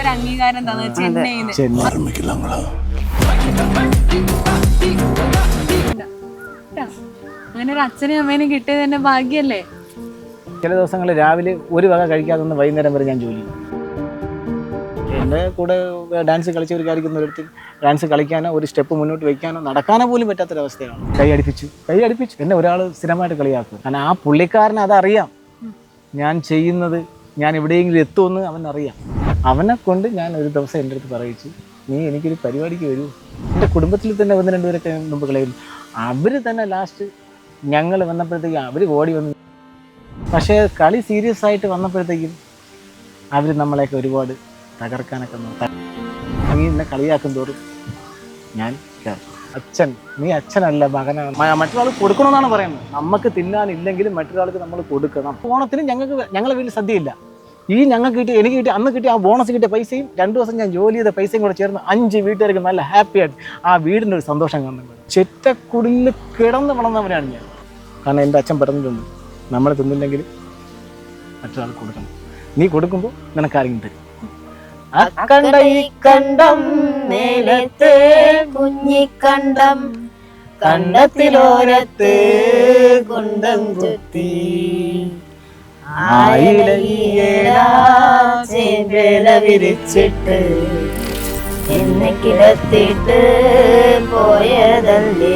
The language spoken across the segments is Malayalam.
ഒരു അംഗീകാരം തന്നത് ചെന്നൈയിൽ അങ്ങനെ ഒരു അച്ഛനും അമ്മേനും കിട്ടിയത് തന്നെ ഭാഗ്യല്ലേ. ചില ദിവസങ്ങളിൽ രാവിലെ ഒരു വക കഴിക്കാതെ നിന്ന് വൈകുന്നേരം വരെ ഞാൻ ജോലി ചെയ്യും. എൻ്റെ കൂടെ ഡാൻസ് കളിച്ചവർക്കായിരിക്കും ഒരിടത്ത് ഡാൻസ് കളിക്കാനോ ഒരു സ്റ്റെപ്പ് മുന്നോട്ട് വയ്ക്കാനോ നടക്കാനോ പോലും പറ്റാത്തൊരവസ്ഥയാണ്. കൈ അടുപ്പിച്ചു എന്നെ ഒരാൾ സ്ഥിരമായിട്ട് കളിയാക്കും. കാരണം ആ പുള്ളിക്കാരന് അതറിയാം, ഞാൻ ചെയ്യുന്നത് ഞാൻ എവിടെയെങ്കിലും എത്തുമെന്ന് അവനറിയാം. അവനെ കൊണ്ട് ഞാൻ ഒരു ദിവസം എൻ്റെ അടുത്ത് പറയിച്ചു, നീ എനിക്കൊരു പരിപാടിക്ക് വരൂ. എൻ്റെ കുടുംബത്തിൽ തന്നെ ഒന്ന് രണ്ടുപേരൊക്കെ മുമ്പ് കളിയായിരുന്നു. അവർ തന്നെ ലാസ്റ്റ് ഞങ്ങൾ വന്നപ്പോഴത്തേക്കും അവർ ഓടി വന്നു. പക്ഷേ കളി സീരിയസ് ആയിട്ട് വന്നപ്പോഴത്തേക്കും അവർ നമ്മളെയൊക്കെ ഒരുപാട് തകർക്കാനൊക്കെ നോക്കാം. നീ എന്നെ കളിയാക്കും തോറും ഞാൻ അച്ഛൻ, നീ അച്ഛനല്ല മകനാണ്. മറ്റൊരാൾ കൊടുക്കണമെന്നാണ് പറയുന്നത്. നമുക്ക് തിന്നാനില്ലെങ്കിലും മറ്റൊരാൾക്ക് നമ്മൾ കൊടുക്കണം. ഓണത്തിന് ഞങ്ങളെ വീട്ടിൽ സദ്യയില്ല. ഈ ഞങ്ങൾക്ക് കിട്ടി, എനിക്ക് കിട്ടി, അന്ന് കിട്ടിയ ആ ബോണസ് കിട്ടിയ പൈസയും 2 ദിവസം ഞാൻ ജോലി ചെയ്ത പൈസയും കൂടെ ചേർന്ന് 5 വീട്ടുകാർക്ക് നല്ല ഹാപ്പിയായിട്ട് ആ വീടിൻ്റെ ഒരു സന്തോഷം കാണുന്നത്. ചെറ്റക്കുടിൽ കിടന്ന് വളർന്നവനാണ് ഞാൻ. കാരണം എൻ്റെ അച്ഛൻ പറഞ്ഞിട്ടുണ്ട്, നമ്മൾ തിന്നില്ലെങ്കിൽ മറ്റൊരാൾ കൊടുക്കണം. നീ കൊടുക്കുമ്പോൾ നിനക്കാരെങ്കിലും തരും. അക്കണ്ട ഈ കണ്ടം നേരത്തെ കുഞ്ഞിക്കണ്ടം കണ്ടത്തിലോരത്ത് കുണ്ടം കുത്തി ആയില വിരിച്ചിട്ട് എന്നെ കിടത്തിട്ട് പോയതല്ലേ.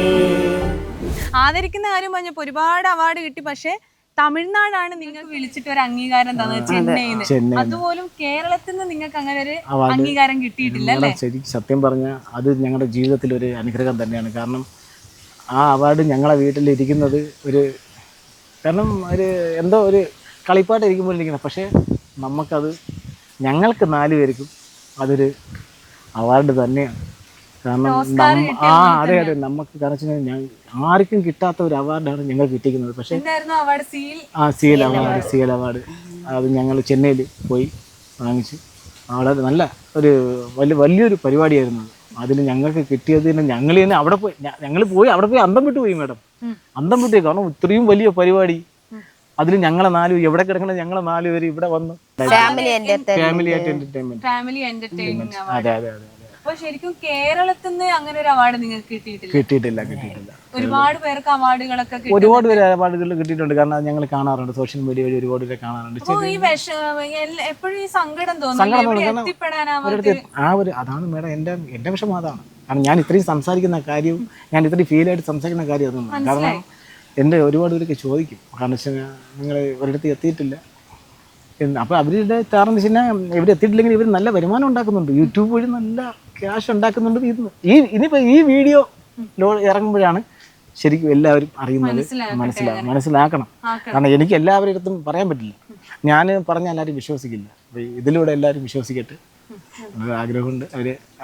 ആദരിക്കുന്ന കാര്യം പറഞ്ഞപ്പോ ഒരുപാട് അവാർഡ് കിട്ടി. പക്ഷെ തമിഴ്നാടാണ് നിങ്ങൾക്ക് വിളിച്ചിട്ട് ഒരു അംഗീകാരം തന്നത്, ചെന്നൈയിൽ. അതുപോലും കേരളത്തിൽ നിന്ന് നിങ്ങൾക്ക് അങ്ങനെ ഒരു അംഗീകാരം കിട്ടിയിട്ടില്ല അല്ലേ? ശരിക്കും സത്യം പറഞ്ഞാൽ അത് ഞങ്ങളുടെ ജീവിതത്തിൽ ഒരു അനുഗ്രഹം തന്നെയാണ്. കാരണം ആ അവാർഡ് ഞങ്ങളെ വീട്ടിലിരിക്കുന്നത് ഒരു കാരണം ഒരു എന്തോ ഒരു കളിപ്പാട്ട് ഇരിക്കുമ്പോൾ ഇരിക്കണം. പക്ഷേ നമുക്കത് ഞങ്ങൾക്ക് 4 പേർക്കും അതൊരു അവാർഡ് തന്നെയാണ്. കാരണം അതെ നമുക്ക് കാരണം ഞാൻ ആർക്കും കിട്ടാത്ത ഒരു അവാർഡാണ് ഞങ്ങൾക്ക് കിട്ടിയിരിക്കുന്നത്. പക്ഷേ സീൽ അവാർഡ് അത് ഞങ്ങൾ ചെന്നൈയിൽ പോയി വാങ്ങിച്ച് വളരെ നല്ല ഒരു വലിയൊരു പരിപാടിയായിരുന്നു. അതിൽ ഞങ്ങൾക്ക് കിട്ടിയതിന് ഞങ്ങൾ തന്നെ അവിടെ പോയി അന്തം വിട്ടു പോയി മാഡം. അന്തം വിട്ടു. കാരണം ഇത്രയും വലിയ പരിപാടി അതിൽ ഞങ്ങളെ 4 എവിടെ കിടക്കണം, ഞങ്ങളെ 4 പേര് ഇവിടെ വന്ന് ഫാമിലി എന്റർടൈൻമെന്റ്. അതെ അതെ അതെ. അപ്പൊ ശരിക്കും കേരളത്തിൽ നിന്ന് അങ്ങനെ ഒരു അവാർഡ് നിങ്ങൾക്ക് കിട്ടിയിട്ടില്ല. ഒരുപാട് പേർക്ക് അവാർഡുകളൊക്കെ ഒരുപാട് പേര് അവാർഡുകൾ കിട്ടിയിട്ടുണ്ട്. കാരണം ഞങ്ങൾ കാണാറുണ്ട്, സോഷ്യൽ മീഡിയ വഴി ഒരുപാട് പേരെ കാണാറുണ്ട്. എപ്പോഴും ഈ സങ്കടം തോന്നുന്നു. അതാണ് മേഡം എന്റെ വിഷമം. അതാണ് കാരണം ഞാൻ ഇത്രയും സംസാരിക്കുന്ന കാര്യവും ഞാൻ ഇത്രയും ഫീലായിട്ട് സംസാരിക്കുന്ന കാര്യം അതൊന്നും. കാരണം എൻ്റെ ഒരുപാട് പേരൊക്കെ ചോദിക്കും, കാരണം വെച്ചാൽ നിങ്ങൾ ഒരിടത്ത് എത്തിയിട്ടില്ല എന്ന്. അപ്പോൾ അവരുടെ കാരണം വെച്ച് കഴിഞ്ഞാൽ ഇവിടെ എത്തിയിട്ടില്ലെങ്കിൽ ഇവർ നല്ല വരുമാനം ഉണ്ടാക്കുന്നുണ്ട്, യൂട്യൂബ് വഴി നല്ല ക്യാഷ് ഉണ്ടാക്കുന്നുണ്ട്. ഇനിയിപ്പോൾ ഈ വീഡിയോ ഇറങ്ങുമ്പോഴാണ് ശരിക്കും എല്ലാവരും അറിയുന്നത്, മനസ്സിലാക്കണം. കാരണം എനിക്ക് എല്ലാവരുടെ അടുത്തും പറയാൻ പറ്റില്ല. ഞാൻ പറഞ്ഞാൽ എല്ലാവരും വിശ്വസിക്കില്ല. അപ്പോൾ ഇതിലൂടെ എല്ലാവരും വിശ്വസിക്കട്ടെ ആഗ്രഹമുണ്ട്.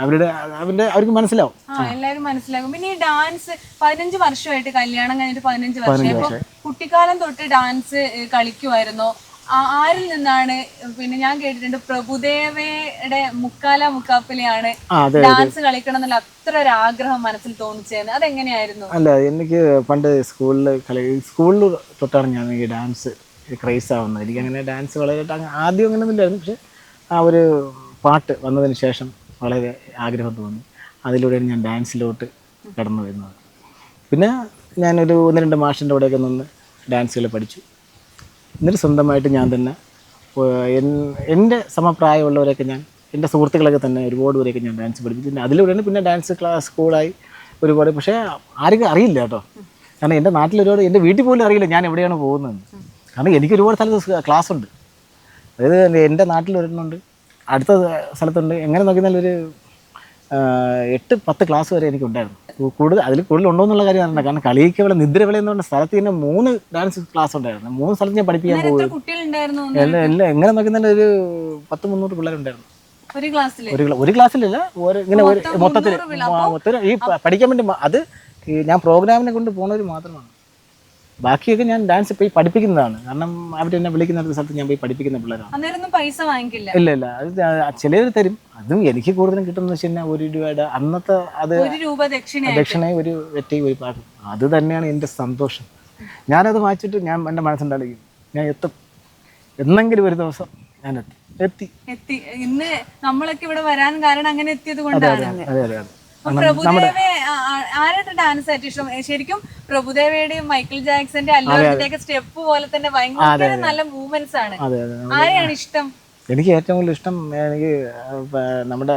അവർക്ക് മനസ്സിലാവും, എല്ലാവരും മനസ്സിലാകും. പിന്നെ ഈ ഡാൻസ് 15 വർഷമായിട്ട് കല്യാണം കഴിഞ്ഞിട്ട് 15 വർഷം കുട്ടിക്കാലം തൊട്ട് ഡാൻസ് കളിക്കുമായിരുന്നോ? ആരിൽ നിന്നാണ്? പിന്നെ ഞാൻ കേട്ടിട്ടുണ്ട് പ്രഭുദേവയുടെ മുക്കാപ്പിലെയാണ് ഡാൻസ് കളിക്കണം എന്നുള്ള അത്ര ഒരു ആഗ്രഹം മനസ്സിൽ തോന്നിച്ചത്. അതെങ്ങനെയായിരുന്നു? അല്ല, എനിക്ക് പണ്ട് സ്കൂളിൽ തൊട്ടാണ് ഞാൻ ഈ ഡാൻസ് ക്രൈസ് ആവുന്നത്. എനിക്ക് അങ്ങനെ ഡാൻസ് വളരെ ആദ്യം അങ്ങനെ ഒന്നുമില്ലായിരുന്നു. പക്ഷെ ആ ഒരു പാട്ട് വന്നതിന് ശേഷം വളരെ ആഗ്രഹം തോന്നി. അതിലൂടെയാണ് ഞാൻ ഡാൻസിലോട്ട് കടന്നു വരുന്നത്. പിന്നെ ഞാനൊരു 1-2 മാഷിൻ്റെ കൂടെയൊക്കെ നിന്ന് ഡാൻസുകൾ പഠിച്ചു. എന്നിട്ട് സ്വന്തമായിട്ട് ഞാൻ തന്നെ എൻ്റെ സമപ്രായമുള്ളവരൊക്കെ എൻ്റെ സുഹൃത്തുക്കളൊക്കെ തന്നെ ഒരുപാട് പേരെയൊക്കെ ഞാൻ ഡാൻസ് പഠിപ്പിച്ചു. പിന്നെ അതിലൂടെയാണ് പിന്നെ ഡാൻസ് ക്ലാസ് സ്കൂളായി ഒരുപാട്. പക്ഷേ ആർക്കും അറിയില്ല കേട്ടോ. കാരണം എൻ്റെ നാട്ടിലൊരുപാട്, എൻ്റെ വീട്ടിൽ പോലും അറിയില്ല ഞാൻ എവിടെയാണ് പോകുന്നത്. കാരണം എനിക്ക് ഒരുപാട് സ്ഥലത്ത് ക്ലാസ് ഉണ്ട്. അതായത് എൻ്റെ നാട്ടിൽ ഒരെണ്ണമുണ്ട്, അടുത്ത സ്ഥലത്തുണ്ട്. എങ്ങനെ നോക്കിയാൽ ഒരു 8-10 ക്ലാസ് വരെ എനിക്കുണ്ടായിരുന്നു. അതിൽ കൂടുതൽ ഉണ്ടോ എന്നുള്ള കാര്യം അറിയണ്ട. കാരണം കളിക്ക് ഇവിടെ നിദ്രവിള എന്ന് പറഞ്ഞ സ്ഥലത്ത് തന്നെ 3 ഡാൻസ് ക്ലാസ് ഉണ്ടായിരുന്നു. 3 സ്ഥലത്ത് ഞാൻ പഠിപ്പിക്കാൻ പോകും. എല്ലാം എങ്ങനെ നോക്കിയാൽ ഒരു 100-300 പിള്ളേരുണ്ടായിരുന്നു ഒരു ക്ലാസ്സിലല്ല, ഇങ്ങനെ മൊത്തത്തിൽ ഈ പഠിക്കാൻ വേണ്ടി. അത് ഞാൻ പ്രോഗ്രാമിനെ കൊണ്ട് പോകുന്നവർ മാത്രമാണ്. ബാക്കിയൊക്കെ ഞാൻ ഡാൻസ് പോയി പഠിപ്പിക്കുന്നതാണ്. കാരണം അവർ എന്നെ വിളിക്കുന്ന സ്ഥലത്ത് ഞാൻ പോയി പഠിപ്പിക്കുന്ന പിള്ളേരാണ്. പൈസ വാങ്ങിക്കില്ല. ഇല്ല, അത് ചിലർ തരും. അതും എനിക്ക് കൂടുതലും കിട്ടുന്നത് വെച്ച് കഴിഞ്ഞാൽ 1 രൂപയുടെ അന്നത്തെ അത് ദക്ഷിണയും ഒരു വെറ്റയും ഒരു പാട്ടും. അത് തന്നെയാണ് എൻ്റെ സന്തോഷം. ഞാനത് വായിച്ചിട്ട് എൻ്റെ മനസ്സുണ്ടായിരിക്കും, ഞാൻ എത്തും, എന്നെങ്കിലും ഒരു ദിവസം ഞാൻ എത്തും. എത്തി. ഇന്ന് നമ്മളൊക്കെ ഇവിടെ വരാൻ കാരണം അങ്ങനെ എത്തിയത് കൊണ്ടാണ്. അതെ അതെ അതെ. പ്രഭുദേവ ആരുടെ ഡാൻസ് ഏറ്റവും ഇഷ്ടം? ശരിക്കും പ്രഭുദേവയുടെയും മൈക്കിൾ ജാക്സന്റെ അല്ലു അർജുന്റെ ഒക്കെ സ്റ്റെപ്പ് പോലെ തന്നെ ഭയങ്കര നല്ല മൂവ്മെന്റ്സ് ആണ്. ആരെയാണ് ഇഷ്ടം? എനിക്ക് ഏറ്റവും കൂടുതൽ ഇഷ്ടം എനിക്ക് നമ്മുടെ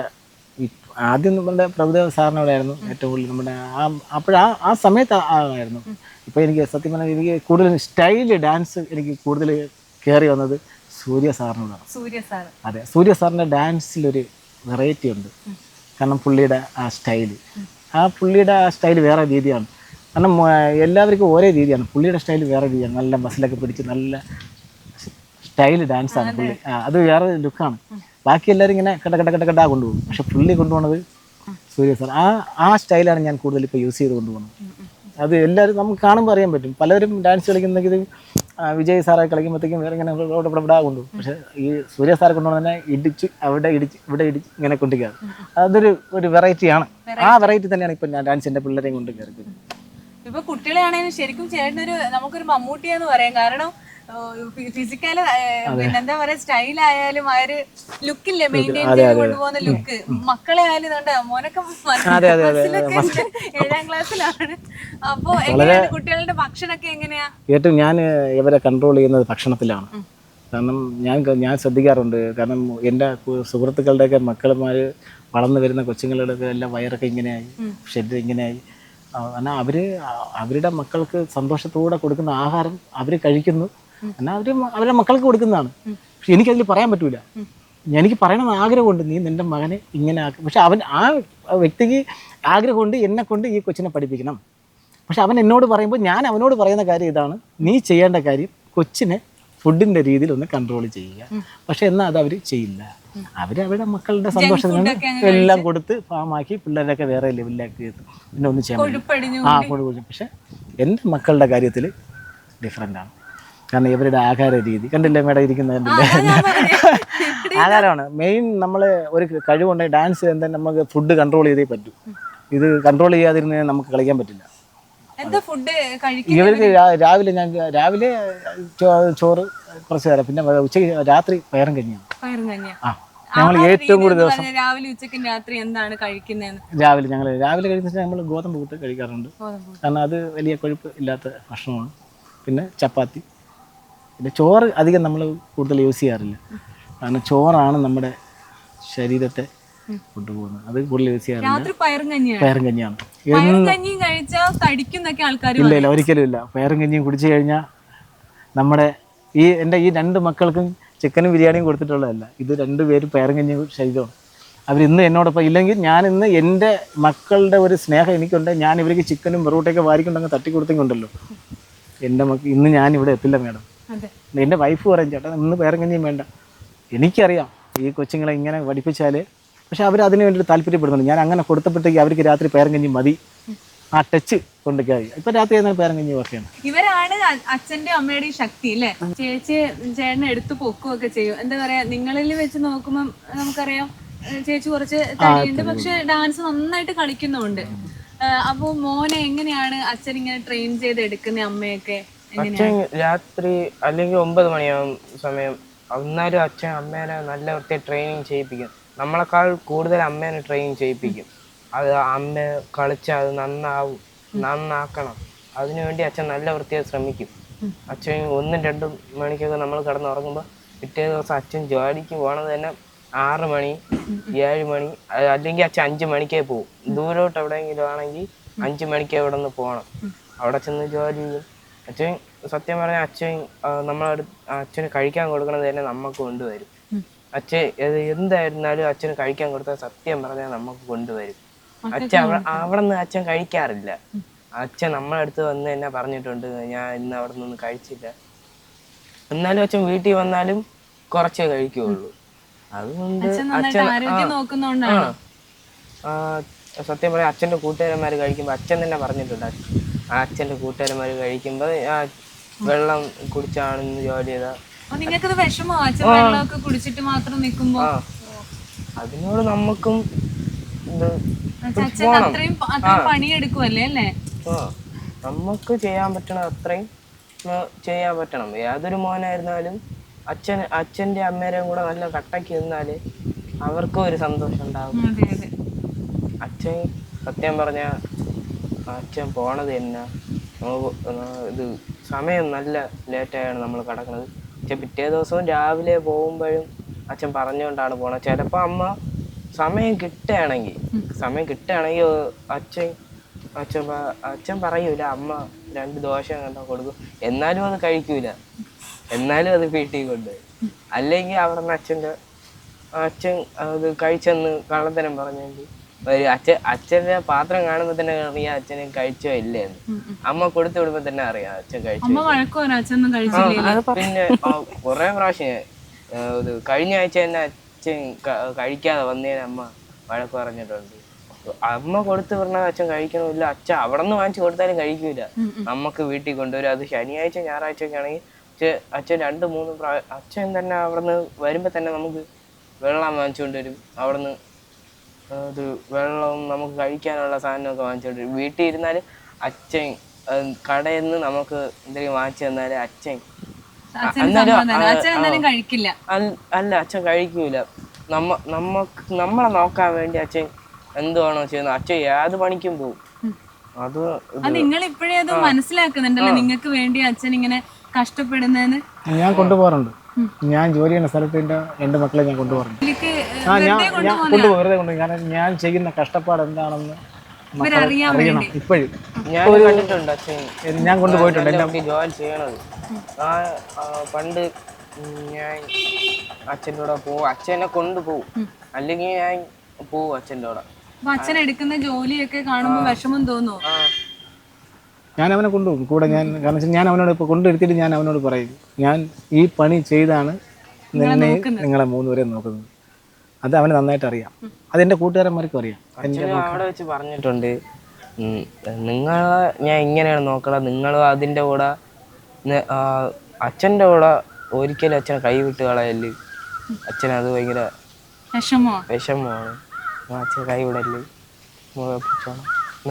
ആദ്യം നമ്മുടെ പ്രഭുദേവ സാറിനോടായിരുന്നു ഏറ്റവും കൂടുതൽ നമ്മുടെ ആ സമയത്ത് ആയിരുന്നു. ഇപ്പൊ എനിക്ക് സത്യം പറഞ്ഞാൽ എനിക്ക് കൂടുതൽ സ്റ്റൈല് ഡാൻസ് എനിക്ക് കൂടുതൽ കയറി വന്നത് സൂര്യ സാറിനോടാണ്. അതെ, സൂര്യ സാറിന്റെ ഡാൻസിലൊരു വെറൈറ്റി ഉണ്ട്. കാരണം പുള്ളിയുടെ ആ സ്റ്റൈല് വേറെ രീതിയാണ്. കാരണം എല്ലാവർക്കും ഒരേ രീതിയാണ്, പുള്ളിയുടെ സ്റ്റൈൽ വേറെ രീതിയാണ്. നല്ല മസിലൊക്കെ പിടിച്ച് നല്ല സ്റ്റൈൽ ഡാൻസാണ് പുള്ളി. അത് വേറെ ലുക്കാണ്. ബാക്കി എല്ലാവരും ഇങ്ങനെ കെട്ടാ കൊണ്ടുപോകും. പക്ഷെ പുള്ളി കൊണ്ടുപോകുന്നത് സൂര്യ സാർ ആ സ്റ്റൈലാണ് ഞാൻ കൂടുതൽ ഇപ്പോൾ യൂസ് ചെയ്ത് കൊണ്ടുപോകുന്നത്. അത് എല്ലാവരും നമുക്ക് കാണുമ്പോൾ അറിയാൻ പറ്റും. പലരും ഡാൻസ് കളിക്കുന്നെങ്കിൽ വിജയ് സാറെ കളിക്കുമ്പോഴത്തേക്കും വേറെ ഇങ്ങനെ ഇവിടെ കൊണ്ടുപോകും. പക്ഷെ ഈ സൂര്യ സാറെ കൊണ്ടുപോകുന്ന തന്നെ ഇടിച്ച് അവിടെ ഇടിച്ച് ഇവിടെ ഇടിച്ച് ഇങ്ങനെ കൊണ്ടുകയറും. അതൊരു വെറൈറ്റിയാണ്. ആ വെറൈറ്റി തന്നെയാണ് ഇപ്പം ഞാൻ ഡാൻസിൻ്റെ പിള്ളേരെയും കൊണ്ട് കയറി. ഇപ്പൊ കുട്ടികളാണെങ്കിലും ശരിക്കും ചേട്ടനൊരു നമുക്കൊരു മമ്മൂട്ടിയെന്ന് പറയാം. കാരണം ഫിസിക്കല് പിന്നെന്താ പറയാ സ്റ്റൈലായാലും ആ ഒരു ലുക്കില്ലേ മെയിൻറ്റെയിൻ ചെയ്ത് കൊണ്ടുപോകുന്ന ലുക്ക്. മക്കളെ ആയാലും ഇതുകൊണ്ട് മോനൊക്കെ 7ാം ക്ലാസ്സിലാണ്. അപ്പൊ എങ്ങനെയാണ് കുട്ടികളുടെ ഭക്ഷണമൊക്കെ എങ്ങനെയാ? ഏറ്റവും ഞാൻ ഇവരെ കൺട്രോൾ ചെയ്യുന്നത് ഭക്ഷണത്തിലാണ്. കാരണം ഞാൻ ശ്രദ്ധിക്കാറുണ്ട്. കാരണം എൻ്റെ സുഹൃത്തുക്കളുടെയൊക്കെ മക്കളുമാർ വളർന്നു വരുന്ന കൊച്ചുങ്ങളുടെയൊക്കെ എല്ലാം വയറൊക്കെ ഇങ്ങനെയായി, ശരീരം ഇങ്ങനെയായി. എന്നാൽ അവരുടെ മക്കൾക്ക് സന്തോഷത്തോടെ കൊടുക്കുന്ന ആഹാരം അവർ കഴിക്കുന്നു. എന്നാൽ അവരുടെ മക്കൾക്ക് കൊടുക്കുന്നതാണ്. പക്ഷെ എനിക്കതിൽ പറയാൻ പറ്റൂല. എനിക്ക് പറയണമെന്ന് ആഗ്രഹമുണ്ട്, നീ നിൻ്റെ മകനെ ഇങ്ങനെ ആക്കും. പക്ഷെ ആ വ്യക്തിക്ക് ആഗ്രഹമുണ്ട് എന്നെ കൊണ്ട് ഈ കൊച്ചിനെ പഠിപ്പിക്കണം. പക്ഷെ അവൻ എന്നോട് പറയുമ്പോൾ ഞാൻ അവനോട് പറയുന്ന കാര്യം ഇതാണ്, നീ ചെയ്യേണ്ട കാര്യം കൊച്ചിനെ ഫുഡിൻ്റെ രീതിയിൽ ഒന്ന് കൺട്രോൾ ചെയ്യുക. പക്ഷെ എന്നാൽ അത് അവർ ചെയ്യില്ല. അവരുടെ മക്കളുടെ സന്തോഷത്തിന് എല്ലാം കൊടുത്ത് ഫാമാക്കി പിള്ളേരൊക്കെ വേറെ ലെവലിലേക്ക് എത്തും. പിന്നെ ഒന്നും ചെയ്യാൻ കൊടുക്കും. പക്ഷെ എൻ്റെ മക്കളുടെ കാര്യത്തിൽ ഡിഫറെൻ്റാണ്. കാരണം ഇവരുടെ ആഹാര രീതി കണ്ടില്ലേ, മേഡം ഇരിക്കുന്നത് കണ്ടില്ലേ, ആഹാരമാണ് മെയിൻ. നമ്മൾ ഒരു കഴിവുണ്ടെങ്കിൽ ഡാൻസ് എന്താ നമുക്ക് ഫുഡ് കൺട്രോൾ ചെയ്തേ പറ്റൂ. ഇത് കൺട്രോൾ ചെയ്യാതിരുന്നാൽ നമുക്ക് കളിക്കാൻ പറ്റില്ല. ഇവർക്ക് രാവിലെ ചോറ് കുറച്ച് നേരം, പിന്നെ ഉച്ചയ്ക്ക് രാത്രി പയറും കഞ്ഞിയാണ്. ഞങ്ങൾ ഏറ്റവും കൂടുതൽ ദിവസം രാവിലെ കഴിക്കുന്ന നമ്മൾ ഗോതമ്പ് പുട്ട് കഴിക്കാറുണ്ട്. കാരണം അത് വലിയ കൊഴുപ്പ് ഇല്ലാത്ത ഭക്ഷണമാണ്. പിന്നെ ചപ്പാത്തി, പിന്നെ ചോറ് അധികം നമ്മൾ കൂടുതൽ യൂസ് ചെയ്യാറില്ല. കാരണം ചോറാണ് നമ്മുടെ ശരീരത്തെ കൊണ്ടുപോകുന്നത്. അത് കൂടുതൽ യൂസ് ചെയ്യാറില്ല. പയറും കഞ്ഞിയാണ്. ഇല്ല ഒരിക്കലും ഇല്ല. പയറും കഞ്ഞിയും കുടിച്ചു കഴിഞ്ഞാൽ നമ്മുടെ എൻ്റെ ഈ 2 മക്കൾക്കും ചിക്കനും ബിരിയാണിയും കൊടുത്തിട്ടുള്ളതല്ല. ഇത് 2 പേരും പയറും കഞ്ഞിയും ശരീരമാണ്. അവരിന്ന് എന്നോടൊപ്പം ഇല്ലെങ്കിൽ ഞാനിന്ന് എൻ്റെ മക്കളുടെ ഒരു സ്നേഹം എനിക്കുണ്ട്. ഞാൻ ഇവർക്ക് ചിക്കനും പൊറോട്ടയൊക്കെ വാരിക്കൊണ്ടങ്ങ് തട്ടിക്കൊടുത്തേക്കുണ്ടല്ലോ, എൻ്റെ ഇന്ന് ഞാനിവിടെ എത്തില്ല മേഡം. എൻ്റെ വൈഫ് പറയും, ചേട്ടാ ഇന്ന് പയറും കഞ്ഞിയും വേണ്ട. എനിക്കറിയാം ഈ കൊച്ചുങ്ങളെ ഇങ്ങനെ പഠിപ്പിച്ചാൽ, പക്ഷെ അവർ അതിന് വേണ്ടിയിട്ട് താല്പര്യപ്പെടുന്നുണ്ട്. ഞാൻ അങ്ങനെ കൊടുത്തപ്പോഴത്തേക്ക് അവർക്ക് രാത്രി പയറും കഞ്ഞി മതി, ആ ടച്ച് കൊണ്ടുപോയി. ഇപ്പൊ രാത്രി പയറും കഞ്ഞി ഒക്കെയാണ്. ഇവരാണ് അച്ഛന്റെ അമ്മയുടെയും ശക്തി അല്ലേ? ചേച്ചി ചേട്ടനെ എടുത്തു പൊക്കുകയൊക്കെ ചെയ്യും. എന്താ പറയാ, നിങ്ങളിൽ വെച്ച് നോക്കുമ്പോൾ നമുക്കറിയാം ചേച്ചി കുറച്ച് തടിയുണ്ട്, പക്ഷെ ഡാൻസ് നന്നായിട്ട് കളിക്കുന്നുണ്ട്. അപ്പൊ മോനെ എങ്ങനെയാണ് അച്ഛൻ ഇങ്ങനെ ട്രെയിൻ ചെയ്ത് എടുക്കുന്ന അമ്മയൊക്കെ? അച്ഛൻ രാത്രി അല്ലെങ്കിൽ 9 മണിയാവും സമയം, എന്നാലും അച്ഛൻ അമ്മേനെ നല്ല വൃത്തി ട്രെയിനിങ് ചെയ്യിപ്പിക്കും. നമ്മളെക്കാൾ കൂടുതൽ അമ്മേനെ ട്രെയിൻ ചെയ്യിപ്പിക്കും. അത് അമ്മ കളിച്ചാൽ അത് നന്നാക്കണം. അതിനുവേണ്ടി അച്ഛൻ നല്ല വൃത്തിയായി ശ്രമിക്കും. അച്ഛൻ 1-2 മണിക്കൊക്കെ നമ്മൾ കിടന്നുറങ്ങുമ്പോൾ പിറ്റേ ദിവസം അച്ഛൻ ജോലിക്ക് പോകണത് തന്നെ 6 മണി 7 മണി, അല്ലെങ്കിൽ അച്ഛൻ 5 മണിക്കേ പോകും. ദൂരോട്ട് എവിടെയെങ്കിലും ആണെങ്കിൽ 5 മണിക്ക് അവിടെ നിന്ന് പോകണം. അവിടെ ചെന്ന് ജോലി ചെയ്യും. അച്ഛൻ സത്യം പറഞ്ഞാൽ അച്ഛന് കഴിക്കാൻ കൊടുക്കണത് തന്നെ നമുക്ക് കൊണ്ടുവരും. അച്ഛൻ എന്തായിരുന്നാലും അച്ഛന് കഴിക്കാൻ കൊടുത്താൽ സത്യം പറഞ്ഞാൽ നമുക്ക് കൊണ്ടുവരും. അച്ഛൻ അവിടെ നിന്ന് അച്ഛൻ കഴിക്കാറില്ല. അച്ഛൻ നമ്മളെ അടുത്ത് വന്ന് തന്നെ പറഞ്ഞിട്ടുണ്ട്, ഞാൻ ഇന്ന് അവിടെ നിന്ന് കഴിച്ചില്ല. എന്നാലും അച്ഛൻ വീട്ടിൽ വന്നാലും കുറച്ചേ കഴിക്കുകയുള്ളൂ. അതുകൊണ്ട് സത്യം പറയാം, അച്ഛൻ്റെ കൂട്ടുകാരന്മാർ കഴിക്കുമ്പോൾ അച്ഛൻ തന്നെ പറഞ്ഞിട്ടുണ്ട്, അച്ഛൻ്റെ കൂട്ടുകാരന്മാർ കഴിക്കുമ്പോൾ വെള്ളം കുടിച്ചാണ് ഇന്ന് ജോലി ചെയ്ത. അതിനോട് നമുക്കും നമുക്ക് ചെയ്യാൻ പറ്റണം, അത്രയും ചെയ്യാൻ പറ്റണം. ഏതൊരു മോനായിരുന്നാലും അച്ഛൻ്റെ അമ്മേരെയും കൂടെ നല്ല കട്ടയ്ക്ക് നിന്നാല് അവർക്കും ഒരു സന്തോഷം ഉണ്ടാവും. അതെ അതെ. അച്ഛൻ സത്യം പറഞ്ഞ അച്ഛൻ പോണത് തന്നെ ഇത് സമയം നല്ല ലേറ്റായാണ് നമ്മൾ കിടക്കുന്നത്. പക്ഷെ പിറ്റേ ദിവസവും രാവിലെ പോകുമ്പോഴും അച്ഛൻ പറഞ്ഞുകൊണ്ടാണ് പോണത്. ചിലപ്പോൾ അമ്മ സമയം കിട്ടുകയാണെങ്കിൽ അച്ഛൻ പറയൂല, അമ്മ 2 ദോശ കണ്ടാ കൊടുക്കും, എന്നാലും അത് കഴിക്കൂല, എന്നാലും അത് വീട്ടിൽ കൊണ്ടുപോയി. അല്ലെങ്കിൽ അവിടെ നിന്ന് അച്ഛൻ അത് കഴിച്ചെന്ന് കള്ളത്തരം പറഞ്ഞെങ്കിൽ ഒരു അച്ഛൻ്റെ പാത്രം കാണുമ്പോൾ തന്നെ അറിയാം അച്ഛന് കഴിച്ചോ ഇല്ലേന്ന്. അമ്മ കൊടുത്തു വിടുമ്പോ തന്നെ അറിയാം അച്ഛൻ കഴിച്ചോ. പിന്നെ കുറെ പ്രാവശ്യം ഇത് കഴിഞ്ഞ ആഴ്ച തന്നെ അച്ഛൻ കഴിക്കാതെ വന്നതിന് അമ്മ വഴക്ക് പറഞ്ഞിട്ടുണ്ട്. അമ്മ കൊടുത്തു പറഞ്ഞാൽ അച്ഛൻ കഴിക്കണമില്ല, അച്ഛൻ അവിടെ നിന്ന് വാങ്ങിച്ചു കൊടുത്താലും കഴിക്കൂല, നമുക്ക് വീട്ടിൽ കൊണ്ടുവരും. അത് ശനിയാഴ്ച ഞായറാഴ്ച ഒക്കെ ആണെങ്കിൽ അച്ഛൻ 2-3 അച്ഛൻ തന്നെ അവിടെ നിന്ന് വരുമ്പോ തന്നെ നമുക്ക് വെള്ളം വാങ്ങിച്ചുകൊണ്ട് വരും. അവിടെ നിന്ന് അത് വെള്ളവും നമുക്ക് കഴിക്കാനുള്ള സാധനമൊക്കെ വാങ്ങിച്ചുകൊണ്ട് വരും. വീട്ടിൽ ഇരുന്നാലും അച്ഛൻ കടയിൽ നിന്ന് നമുക്ക് എന്തെങ്കിലും വാങ്ങിച്ചു തന്നാല് അച്ഛൻ കഴിക്കില്ല. അല്ല, അച്ഛൻ കഴിക്കൂല. നമ്മളെ നോക്കാൻ വേണ്ടി അച്ഛൻ എന്തുവാണോ ചെയ്യുന്നത്, അച്ഛൻ ഏത് പണിക്കും പോകും. അത് നിങ്ങൾ ഇപ്പോഴേ അത് മനസ്സിലാക്കുന്നുണ്ടല്ലോ, നിങ്ങൾക്ക് വേണ്ടി അച്ഛൻ ഇങ്ങനെ കഷ്ടപ്പെടുന്നതെന്ന്. ഞാൻ കൊണ്ടുപോകാറുണ്ട്. ഞാൻ ജോലി ചെയ്യുന്ന സ്ഥലത്ത് എൻ്റെ മക്കളെ ഞാൻ കൊണ്ടുപോകാറുണ്ട്. ഞാൻ കൊണ്ടുപോകും, വെറുതെ കൊണ്ടുപോകും. കാരണം ഞാൻ ചെയ്യുന്ന കഷ്ടപ്പാട് എന്താണെന്ന് അറിയണം. ഇപ്പോഴും ഞാൻ കണ്ടിട്ടുണ്ട് അച്ഛൻ, ഞാൻ കൊണ്ടുപോയിട്ടുണ്ട്. ജോലി ചെയ്യണത് പണ്ട് ഞാൻ അച്ഛൻ്റെ കൂടെ പോവും, അച്ഛനെ കൊണ്ടുപോകും, അല്ലെങ്കിൽ ഞാൻ പോവും അച്ഛൻ്റെ കൂടെ. അച്ഛൻ എടുക്കുന്ന ജോലിയൊക്കെ കാണുമ്പോൾ വിഷമം തോന്നുന്നു. ഞാൻ അവനെ കൊണ്ടുപോകും കൂടെ. കാരണം വെച്ചാൽ ഞാൻ അവനോട് ഇപ്പോൾ കൊണ്ടെടുത്തിട്ട് ഞാൻ അവനോട് പറയും, ഞാൻ ഈ പണി ചെയ്താണ് നിങ്ങളെ 3 പേരെ നോക്കുന്നത്. അത് അവന് നന്നായിട്ട് അറിയാം, അതെൻ്റെ കൂട്ടുകാരന്മാർക്കും അറിയാം. അവിടെ വെച്ച് പറഞ്ഞിട്ടുണ്ട്, നിങ്ങളെ ഞാൻ ഇങ്ങനെയാണ് നോക്കണം, നിങ്ങളും അതിൻ്റെ കൂടെ അച്ഛൻ്റെ കൂടെ ഒരിക്കലും അച്ഛനെ കൈവിട്ട് കളയല്, അച്ഛനത് ഭയങ്കര വിഷമമാണ്, അച്ഛൻ കൈവിടല്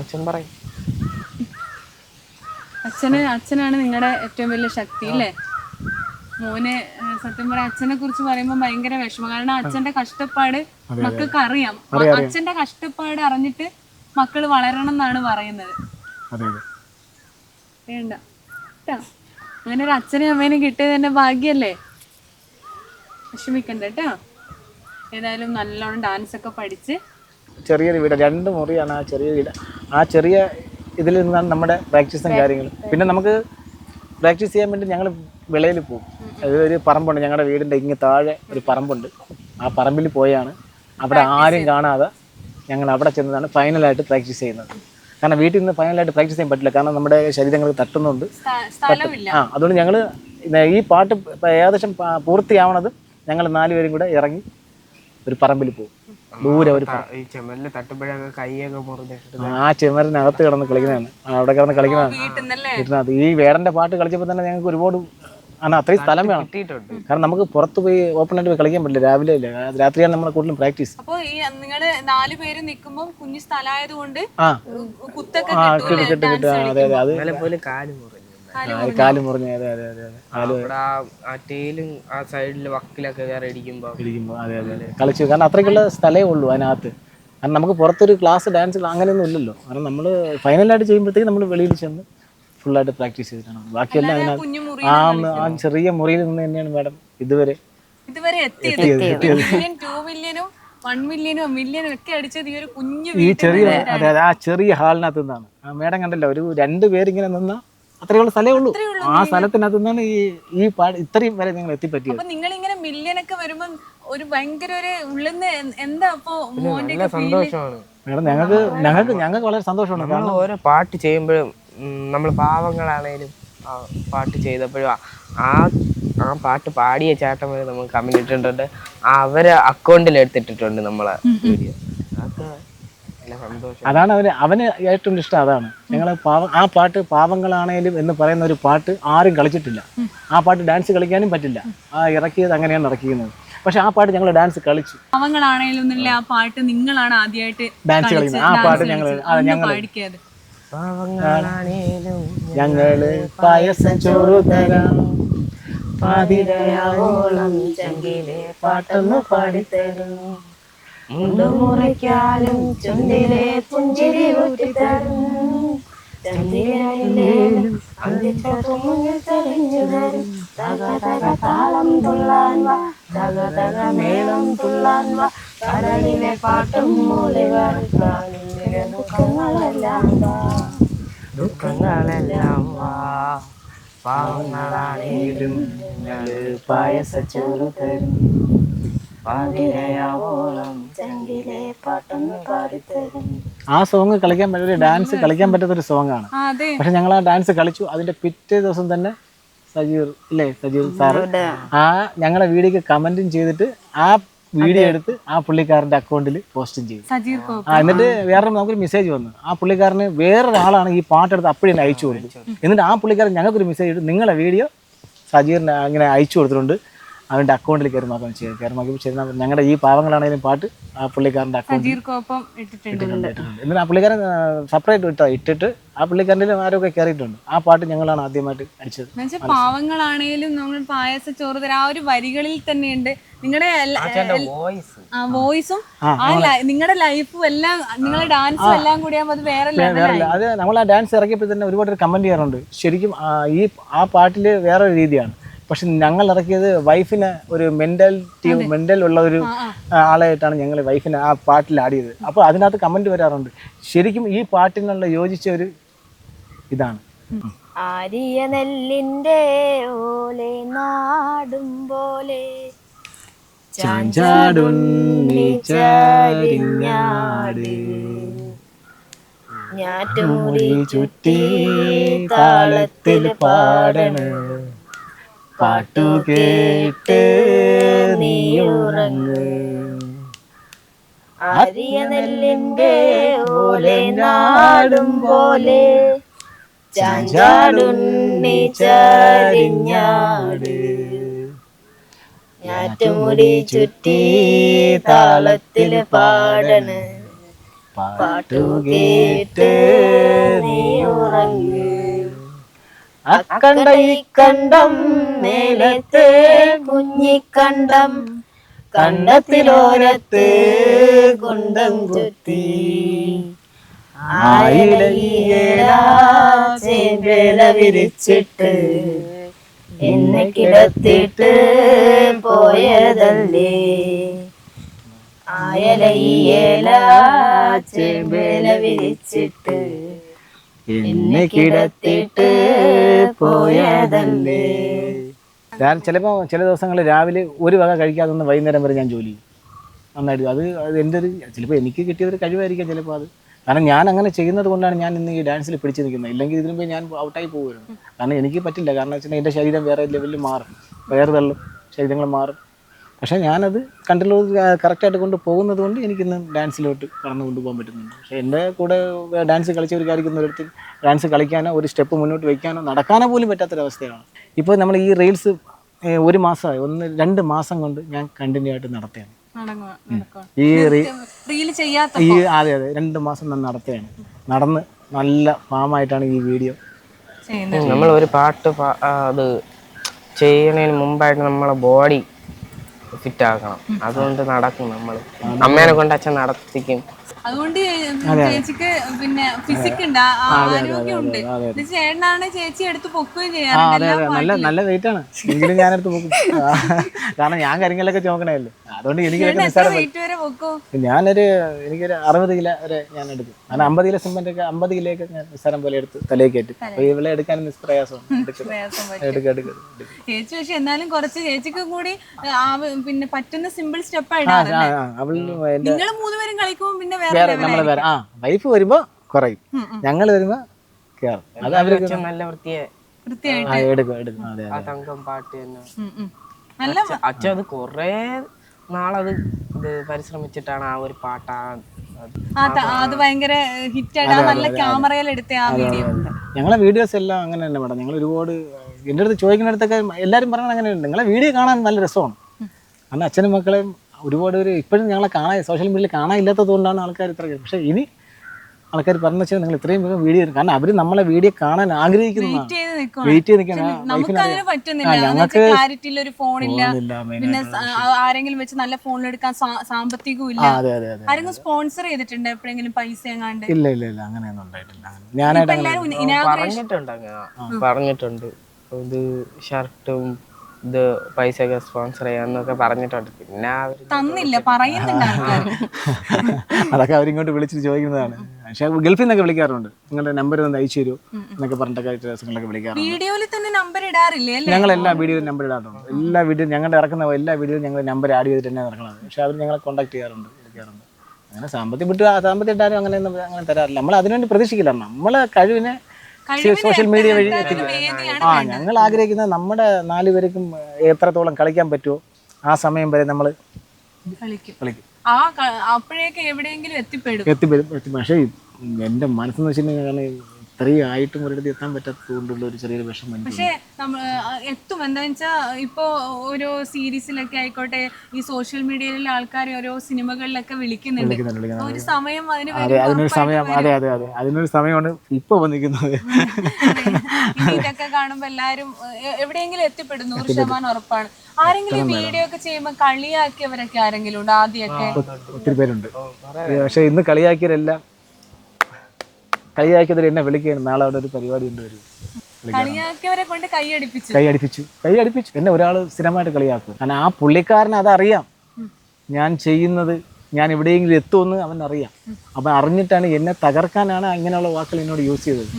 അച്ഛൻ പറയും. അച്ഛനാണ് നിങ്ങളുടെ ഏറ്റവും വലിയ ശക്തി അല്ലേ മോനെ? സത്യം പറയാം, അച്ഛനെ കുറിച്ച് പറയുമ്പോൾ ഭയങ്കര വിഷമം. കാരണം അച്ഛന്റെ കഷ്ടപ്പാട് മക്കൾക്ക് അറിയാം. അച്ഛന്റെ കഷ്ടപ്പാട് അറിഞ്ഞിട്ട് മക്കള് വളരണം എന്നാണ് പറയുന്നത്. വേണ്ട അങ്ങനെ ഒരു അച്ഛനും അമ്മേനും കിട്ടിയത് തന്നെ ഭാഗ്യല്ലേ? വിഷമിക്കണ്ട കേട്ടോ. ഏതായാലും നല്ലോണം ഡാൻസ് ഒക്കെ പഠിച്ച് ചെറിയൊരു വീട്, 2 മുറിയാണ് ആ ചെറിയ വീട്. ആ ചെറിയ ഇതിൽ നിന്നാണ് നമ്മുടെ പ്രാക്ടീസും കാര്യങ്ങളും. പിന്നെ നമുക്ക് പ്രാക്ടീസ് ചെയ്യാൻ വേണ്ടി ഞങ്ങൾ വിളയിൽ പോകും. ഒരു പറമ്പുണ്ട് ഞങ്ങളുടെ വീടിൻ്റെ ഇങ്ങ് താഴെ ഒരു പറമ്പുണ്ട്. ആ പറമ്പിൽ പോയാണ് അവിടെ ആരും കാണാതെ ഞങ്ങൾ അവിടെ ചെന്നതാണ് ഫൈനലായിട്ട് പ്രാക്ടീസ് ചെയ്യുന്നത്. കാരണം വീട്ടിൽ നിന്ന് ഫൈനലായിട്ട് പ്രാക്ടീസ് ചെയ്യാൻ പറ്റില്ല, കാരണം നമ്മുടെ ശരീരങ്ങൾ തട്ടുന്നുണ്ട്. അതുകൊണ്ട് ഞങ്ങൾ ഈ പാട്ട് ഏകദേശം പൂർത്തിയാവണത് ഞങ്ങൾ 4 പേരും കൂടെ ഇറങ്ങി ഒരു പറമ്പിൽ പോകും. ദൂരെ ഒരു ആ ചെമറിനകത്ത് കിടന്ന് കളിക്കുന്നതാണ്, അവിടെ കിടന്ന് കളിക്കുന്നതാണ്. ഈ വേടന്റെ പാട്ട് കളിച്ചപ്പോൾ തന്നെ ഞങ്ങൾക്ക് ഒരുപാട് അത്രയും സ്ഥലം വേണം. കാരണം നമുക്ക് പുറത്ത് പോയി ഓപ്പൺ ആയിട്ട് പോയി കളിക്കാൻ പറ്റില്ല, രാവിലെ ഇല്ല, രാത്രിയാണ് നമ്മളെ കൂടുതലും പ്രാക്ടീസ്. അപ്പൊ ഈ നിങ്ങള് 4 പേര് നിൽക്കുമ്പോൾ കുഞ്ഞു സ്ഥലമായതുകൊണ്ട് കുത്തൊക്കെ കാല് മുറിഞ്ഞു. കളിച്ചു. കാരണം അത്രയ്ക്കുള്ള സ്ഥലമേ ഉള്ളൂ അതിനകത്ത്. കാരണം നമുക്ക് പുറത്തൊരു ക്ലാസ് ഡാൻസ് അങ്ങനെയൊന്നും ഇല്ലല്ലോ. കാരണം നമ്മൾ ഫൈനലായിട്ട് ചെയ്യുമ്പോഴത്തേക്ക് നമ്മൾ വെളിയിൽ ചെന്ന് ഫുള്ളായിട്ട് പ്രാക്ടീസ് ചെയ്തിട്ടാണ്. ബാക്കിയെല്ലാം അതിനകത്ത് ആ ചെറിയ മുറിയിൽ നിന്ന് തന്നെയാണ് മാഡം ഇതുവരെ എത്തിയത്. 2 മില്യനും 1 മില്യനും മില്യനും ഒക്കെ അടിച്ചത് ഈ ഒരു കുഞ്ഞു ഈ ചെറിയ ആ ചെറിയ ഹാളിനകത്ത് നിന്നാണ്. ആ മേഡം കണ്ടല്ലോ, ഒരു 2 പേരിങ്ങനെ നിന്നാ അത്രയുള്ള സ്ഥലമേ ഉള്ളൂ. ആ സ്ഥലത്തിനകത്ത് നിന്നാണ് ഈ പാട്ട് ഇത്രയും വരെ നിങ്ങൾ എത്തിപ്പറ്റിയത്. നിങ്ങൾ ഇങ്ങനെ മില്യനൊക്കെ വരുമ്പോ ഒരു ഭയങ്കര ഒരു ഉള്ളിന്ന് എന്താ അപ്പൊ സന്തോഷമാണ് മേഡം. ഞങ്ങൾക്ക് വളരെ സന്തോഷമാണ്. കാരണം ഓരോ പാട്ട് ചെയ്യുമ്പോഴും നമ്മൾ പാവങ്ങളാണേലും പാട്ട് ചെയ്തപ്പോഴും ആ പാട്ട് പാടിയ ചേട്ടൻ വരെ നമുക്ക് കമന്റ് ഇട്ടിട്ടുണ്ട്, അവരെ അക്കൗണ്ടിൽ എടുത്തിട്ടിട്ടുണ്ട് നമ്മളെ വീഡിയോ. അതാണ് അവന് ഏറ്റവും ഇഷ്ടം. അതാണ് ഞങ്ങൾ ആ പാട്ട് പാവങ്ങളാണേലും എന്ന് പറയുന്ന ഒരു പാട്ട് ആരും കളിച്ചിട്ടില്ല. ആ പാട്ട് ഡാൻസ് കളിക്കാനും പറ്റില്ല. ആ ഇറക്കിയത് അങ്ങനെയാണ് ഇറക്കിയത്. പക്ഷെ ആ പാട്ട് ഞങ്ങൾ ഡാൻസ് കളിച്ചു. പാവങ്ങളാണേലും ആ പാട്ട് നിങ്ങളാണ് ആദ്യമായിട്ട് ഡാൻസ് കളിക്കുന്നത്. ആ പാട്ട് ഞങ്ങള് പായസം ചോറ് തരാം, പാതിരയാവോളം ചങ്കിലെ പാട്ടൊന്ന് പാടിത്തരും. മുണ്ടുമുറിക്കാലും ചുണ്ടിലെ പുഞ്ചിരി ഊറ്റിത്തരും. ചന്ദ്രനിലേലും അന്തിച്ചതും മുന്നിൽ തെളിഞ്ഞു തരും. തക തക താളം തുള്ളാൻ വാ, തക തക മേളം തുള്ളാൻ വാ, കടലിലെ പാട്ടും മൂളികൾ ദുഃഖങ്ങളെല്ലാം വാ, ദുഃഖങ്ങളെല്ലാം വാ, പാവങ്ങളാണേലും പായസച്ചോറ് തരും. പാതിരയാവോളം ചങ്കിലെ പാട്ടൊന്ന് പാടിത്തരും. ആ സോങ് കളിക്കാൻ പറ്റുന്ന ഡാൻസ് കളിക്കാൻ പറ്റാത്തൊരു സോങ്ങാണ്. അതെ. പക്ഷെ ഞങ്ങൾ ആ ഡാൻസ് കളിച്ചു. അതിന്റെ പിറ്റേ ദിവസം തന്നെ സജീർ സാറ് ആ ഞങ്ങളെ വീഡിയോക്ക് കമന്റും ചെയ്തിട്ട് ആ വീഡിയോ എടുത്ത് ആ പുള്ളിക്കാരന്റെ അക്കൗണ്ടിൽ പോസ്റ്റും ചെയ്തു. സജീർ എന്നിട്ട് വേറെ നമുക്കൊരു മെസ്സേജ് വന്നു. ആ പുള്ളിക്കാരന് വേറൊരാളാണ് ഈ പാട്ടെടുത്ത് അപ്പോഴേ അയച്ചു കൊടുത്തു. എന്നിട്ട് ആ പുള്ളിക്കാരൻ ഞങ്ങൾക്കൊരു മെസ്സേജ് ഇട്ട് നിങ്ങളെ വീഡിയോ സജീറിന് അങ്ങനെ അയച്ചു കൊടുത്തിട്ടുണ്ട്, അവൻ്റെ അക്കൗണ്ടിൽ കയറുമാക്കാൻ ചെയ്തു. കയറുമാക്കി ചെയ്താൽ ഞങ്ങളുടെ ഈ പാവങ്ങളാണെങ്കിലും പാട്ട് ആ പുള്ളിക്കാരൻ്റെ അക്കൗണ്ടിൽ സജീർക്കൊപ്പം ഇട്ടിട്ടുണ്ട്. എന്നിട്ട് ആ പുള്ളിക്കാരൻ സെപ്പറേറ്റ് ഇട്ടിട്ട് ആ പുള്ളിക്കാരൻ്റെ ആരൊക്കെ കയറിയിട്ടുണ്ട്. ആ പാട്ട് ഞങ്ങളാണ് ആദ്യമായിട്ട് അടിച്ചത്. എന്നുവെച്ചാൽ പാവങ്ങളാണേലും നമ്മൾ പായസ ചോറ് തരാം ആ ഒരു വരികളിൽ തന്നെയുണ്ട് നിങ്ങളുടെ വോയിസും നിങ്ങളുടെ ലൈഫും എല്ലാം നിങ്ങളുടെ ഡാൻസും എല്ലാം കൂടി ആകുമ്പോൾ അത് വേറെ ലെവലായി. അത് നമ്മൾ ആ ഡാൻസ് ഇറക്കിയപ്പോൾ തന്നെ ഒരുപാട് കമന്റ് ചെയ്യാറുണ്ട്. ശരിക്കും ആ പാട്ടിൽ വേറൊരു രീതിയാണ്. പക്ഷെ ഞങ്ങൾ ഇറക്കിയത് വൈഫിന് ഒരു മെന്റൽ ഉള്ള ഒരു ആളായിട്ടാണ് ഞങ്ങൾ വൈഫിനെ ആ പാട്ടിൽ ആടിയത്. അപ്പോൾ അതിനകത്ത് കമന്റ് വരാറുണ്ട്. ശരിക്കും ഈ പാട്ടിനുള്ള യോജിച്ച ഒരു ഇതാണ്. ആരിയ നെല്ലിന്റെ ഓലെ നാടും പോലെ ചാഞ്ചാടുണ്ണി ചാരിഞ്ഞാട് ഞാറ്റുമുടി ചുറ്റി താളത്തിൽ പാടണ് പാട്ടു കേട്ട് നീയുറങ്ങ്. ആരിയ നെല്ലിന്റെ ഓലെ നാടും പോലെ ചാഞ്ചാടുണ്ണി ചാരിഞ്ഞാട് ഞാറ്റുമുടി ചുറ്റി താളത്തിൽ പാടണ് പാട്ടു കേട്ട് നീയുറങ്ങ്. അക്കണ്ട ഇക്കണ്ടം മേലത്തെ കുഞ്ഞിക്കണ്ടം കണ്ടത്തിലോരത്ത് കുണ്ടം കുത്തി ആയില വിരിച്ചിട്ട് എന്നെ കിടത്തിട്ട് പോയതല്ലേ. ആയല ചേമ്പേല വിരിച്ചിട്ട് എന്നെ കിടത്തിട്ട് പോയതല്ലേ. ഞാൻ ചിലപ്പോൾ ചില ദിവസങ്ങളിൽ രാവിലെ ഒരു വക കഴിക്കാതെ വൈകുന്നേരം വരെ ഞാൻ ജോലി ചെയ്യും നന്നായിട്ട്. അത് എൻ്റെ ഒരു ചിലപ്പോൾ എനിക്ക് കിട്ടിയൊരു കഴിവായിരിക്കാം ചിലപ്പോൾ അത്. കാരണം ഞാൻ അങ്ങനെ ചെയ്യുന്നത് കൊണ്ടാണ് ഞാൻ ഇന്ന് ഈ ഡാൻസിൽ പിടിച്ചു നിൽക്കുന്നത്. ഇല്ലെങ്കിൽ ഇതിനു മുമ്പ് ഞാൻ ഔട്ടായി പോകുമായിരുന്നു. കാരണം എനിക്ക് പറ്റില്ല. കാരണം വെച്ചാൽ എൻ്റെ ശരീരം വേറെ ലെവലിൽ മാറും, വേറെ തള്ളും, ശരീരങ്ങൾ മാറും. പക്ഷേ ഞാനത് കൺട്രോൾ കറക്റ്റായിട്ട് കൊണ്ട് പോകുന്നത് കൊണ്ട് എനിക്കിന്ന് ഡാൻസിലോട്ട് കടന്നു കൊണ്ടുപോകാൻ പറ്റുന്നുണ്ട്. പക്ഷേ എൻ്റെ കൂടെ ഡാൻസ് കളിച്ചവർക്കായിരിക്കുന്നൊരിടത്ത് ഡാൻസ് കളിക്കാനോ ഒരു സ്റ്റെപ്പ് മുന്നോട്ട് വയ്ക്കാനോ നടക്കാനോ പോലും പറ്റാത്തൊരവസ്ഥയാണ്. ഇപ്പോൾ നമ്മൾ ഈ റീൽസ് 1 മാസമായി 1-2 മാസം കൊണ്ട് ഞാൻ കണ്ടിന്യൂ ആയിട്ട് നടത്തുകയാണ്. ഈ അതെ 2 മാസം ഞാൻ നടത്തുകയാണ്. നടന്ന് നല്ല ഫാമായിട്ടാണ് ഈ വീഡിയോ. നമ്മൾ ഒരു പാട്ട് അത് ചെയ്യുന്നതിന് മുമ്പായിട്ട് നമ്മളെ ബോഡി ഫിറ്റ് ആക്കണം. അതുകൊണ്ട് നടക്കും. നമ്മൾ അമ്മേനെ കൊണ്ട് അച്ഛൻ നടത്തിക്കും. അതുകൊണ്ട് ചേച്ചിക്ക് പിന്നെ ഫിസിക് ഉണ്ട്, ആരോഗ്യമുണ്ട്. ചേട്ടനാണ് ചേച്ചി എടുത്ത് പൊക്കുകയും ചെയ്യാറുണ്ട്. നല്ല വെയിറ്റ് ആണ് എങ്കിലും ഞാനെടുത്ത് പൊക്കും. കാരണം ഞാൻ കരിങ്കല്ലൊക്കെ ചോക്കണല്ലേ. അതുകൊണ്ട് എനിക്കൊരു എനിക്കൊരു 60 കിലോ വരെ ഞാൻ എടുക്കും. കാരണം 50 കിലോ സിമെന്റ് ഒക്കെ 50 കിലോയൊക്കെ ഞാൻ നിസ്സാരം പോലെ എടുത്ത് തലയിൽ കയറ്റും. അപ്പൊ ഇവിടെ എടുക്കാൻ പ്രയാസമാണ്. ചേച്ചി പക്ഷെ എന്നാലും കുറച്ച് ചേച്ചിക്ക് കൂടി പിന്നെ പറ്റുന്ന സിമ്പിൾ സ്റ്റെപ്പ് ആയിട്ടാണ്. നിങ്ങൾ 3 പേരും കളിക്കുമ്പോൾ പിന്നെ നമ്മള് വേറെ വൈഫ് വരുമ്പോ കുറയും, ഞങ്ങൾ വരുമ്പോ കേറും. അത് അവർക്ക് നല്ല തങ്കം പാട്ട് തന്നെ അച്ഛൻ അത് കൊറേ നാളത് പരിശ്രമിച്ചിട്ടാണ് ആ ഒരു പാട്ടാണ്. അത് ഭയങ്കര ഹിറ്റാണ്. നല്ല ക്യാമറയിൽ എടുത്ത ആ വീഡിയോ. ഞങ്ങളെ വീഡിയോസ് എല്ലാം അങ്ങനെ തന്നെ മേഡം. ഞങ്ങൾ ഒരുപാട് എൻ്റെ അടുത്ത് ചോദിക്കുന്നിടത്തൊക്കെ എല്ലാവരും പറയുന്നത് അങ്ങനെയുണ്ട്. നിങ്ങളെ വീഡിയോ കാണാൻ നല്ല രസമാണ്. കാരണം അച്ഛനും മക്കളെയും ഒരുപാട് പേര് ഇപ്പോഴും ഞങ്ങളെ കാണാൻ സോഷ്യൽ മീഡിയയിൽ കാണാനില്ലാത്തത് കൊണ്ടാണ് ആൾക്കാർ ഇത്ര. പക്ഷേ ഇനി ആൾക്കാർ പറഞ്ഞു വെച്ചാൽ നിങ്ങൾ ഇത്രയും വേഗം വീഡിയോ, കാരണം അവർ നമ്മളെ വീഡിയോ കാണാൻ ആഗ്രഹിക്കുന്നു. നിൽക്കണം. നമുക്ക് അതിന് പറ്റുന്നില്ല. ക്ലാരിറ്റിയിൽ ഒരു ഫോണില്ല, പിന്നെ ആരെങ്കിലും വെച്ച് നല്ല ഫോണിലെടുക്കാൻ സാമ്പത്തികവും ഇല്ല. ആരെങ്കിലും സ്പോൺസർ ചെയ്തിട്ടുണ്ട് എപ്പോഴെങ്കിലും പൈസ എങ്ങാണ്ട്? ഇല്ല ഇല്ല ഇല്ല, അങ്ങനെയൊന്നും ഉണ്ടായിട്ടില്ല. പറഞ്ഞിട്ടുണ്ട് ഇത് ഷർട്ടും ഇത് പൈസ ഒക്കെ സ്പോൺസർ ചെയ്യാന്നൊക്കെ പറഞ്ഞിട്ടുണ്ട്. പിന്നെ തന്നില്ല, പറയുന്നുണ്ട് ആൾക്കാർ. അതൊക്കെ അവരിങ്ങോട്ട് വിളിച്ചിട്ട് ചോദിക്കുന്നതാണ്. പക്ഷെ ഗൾഫിൽ നിന്നൊക്കെ വിളിക്കാറുണ്ട്, നിങ്ങളുടെ നമ്പർ ഒന്ന് അയച്ചു തരൂ എന്നൊക്കെ പറഞ്ഞിട്ടൊക്കെ ദിവസങ്ങളൊക്കെ വിളിക്കാറുണ്ട്. വീഡിയോയിൽ തന്നെ നമ്പർ ഇടാറില്ലേ? ഞങ്ങൾ എല്ലാ വീഡിയോയിലും നമ്പർ ഇടാറുണ്ട്. എല്ലാ വീഡിയോ ഞങ്ങളുടെ ഇറക്കുന്ന എല്ലാ വീഡിയോയിലും ഞങ്ങൾ നമ്പർ ആഡ് ചെയ്തിട്ട് തന്നെ ഇറക്കുന്നത്. പക്ഷെ അവർ ഞങ്ങളെ കോൺടാക്ട് ചെയ്യാറുണ്ട്, വിളിക്കാറുണ്ട്. അങ്ങനെ സാമ്പത്തികം ഇട്ടാരും അങ്ങനെ തരാറില്ല. നമ്മൾ അതിനുവേണ്ടി പ്രതീക്ഷിക്കില്ല. നമ്മളെ കഴിവിനെ സോഷ്യൽ മീഡിയ വഴി ഞങ്ങൾ ആഗ്രഹിക്കുന്നത് നമ്മുടെ 4 പേർക്കും എത്രത്തോളം കളിക്കാൻ പറ്റുമോ ആ സമയം വരെ നമ്മൾ കളിക്കും. അപ്പോഴേക്ക് എവിടെയെങ്കിലും എത്തിപ്പെടും. പക്ഷേ എൻ്റെ മനസ്സെന്ന് വെച്ചിട്ടുണ്ടെങ്കിൽ ഇത്രയും ആയിട്ടും ഒരിടത്ത് എത്താൻ പറ്റാത്തതുകൊണ്ടുള്ള ഒരു ചെറിയൊരു വിഷമം. പക്ഷേ എത്തും. എന്താന്ന് വെച്ചാൽ ഇപ്പോ ഓരോ സീരീസിലൊക്കെ ആയിക്കോട്ടെ, ഈ സോഷ്യൽ മീഡിയയിലെ ആൾക്കാർ ഓരോ സിനിമകളിലൊക്കെ വിളിക്കുന്നുണ്ട്. ഒരു സമയം അതിനൊരു സമയം, അതെ അതെ അതെ, അതിനൊരു സമയമാണ് ഇപ്പൊ വന്നിരിക്കുന്നത്. ഇതൊക്കെ കാണുമ്പോ എല്ലാരും എവിടെയെങ്കിലും എത്തിപ്പെടും, 100% ഉറപ്പാണ്. ആരെങ്കിലും വീഡിയോ ഒക്കെ ചെയ്യുമ്പോ കളിയാക്കിയവരൊക്കെ ആരെങ്കിലും ഉണ്ട്? ആദ്യമൊക്കെ ഒത്തിരി പേരുണ്ട്. പക്ഷെ ഇന്ന് കളിയാക്കിയവരെല്ലാം കളിയാക്കിയതിൽ എന്നെ വിളിക്കുകയാണ്. നാളെ അവിടെ ഒരു പരിപാടി ഉണ്ട്, കളിയാക്കിയവരെ കൊണ്ട് കൈയടിപ്പിച്ചു. എന്നെ ഒരാൾ സ്ഥിരമായിട്ട് കളിയാക്കും. കാരണം ആ പുള്ളിക്കാരന് അതറിയാം, ഞാൻ ചെയ്യുന്നത് ഞാൻ എവിടെയെങ്കിലും എത്തുമെന്ന് അവനറിയാം. അപ്പം അറിഞ്ഞിട്ടാണ് എന്നെ തകർക്കാനാണ് ഇങ്ങനെയുള്ള വാക്കുകൾ എന്നോട് യൂസ് ചെയ്തത്.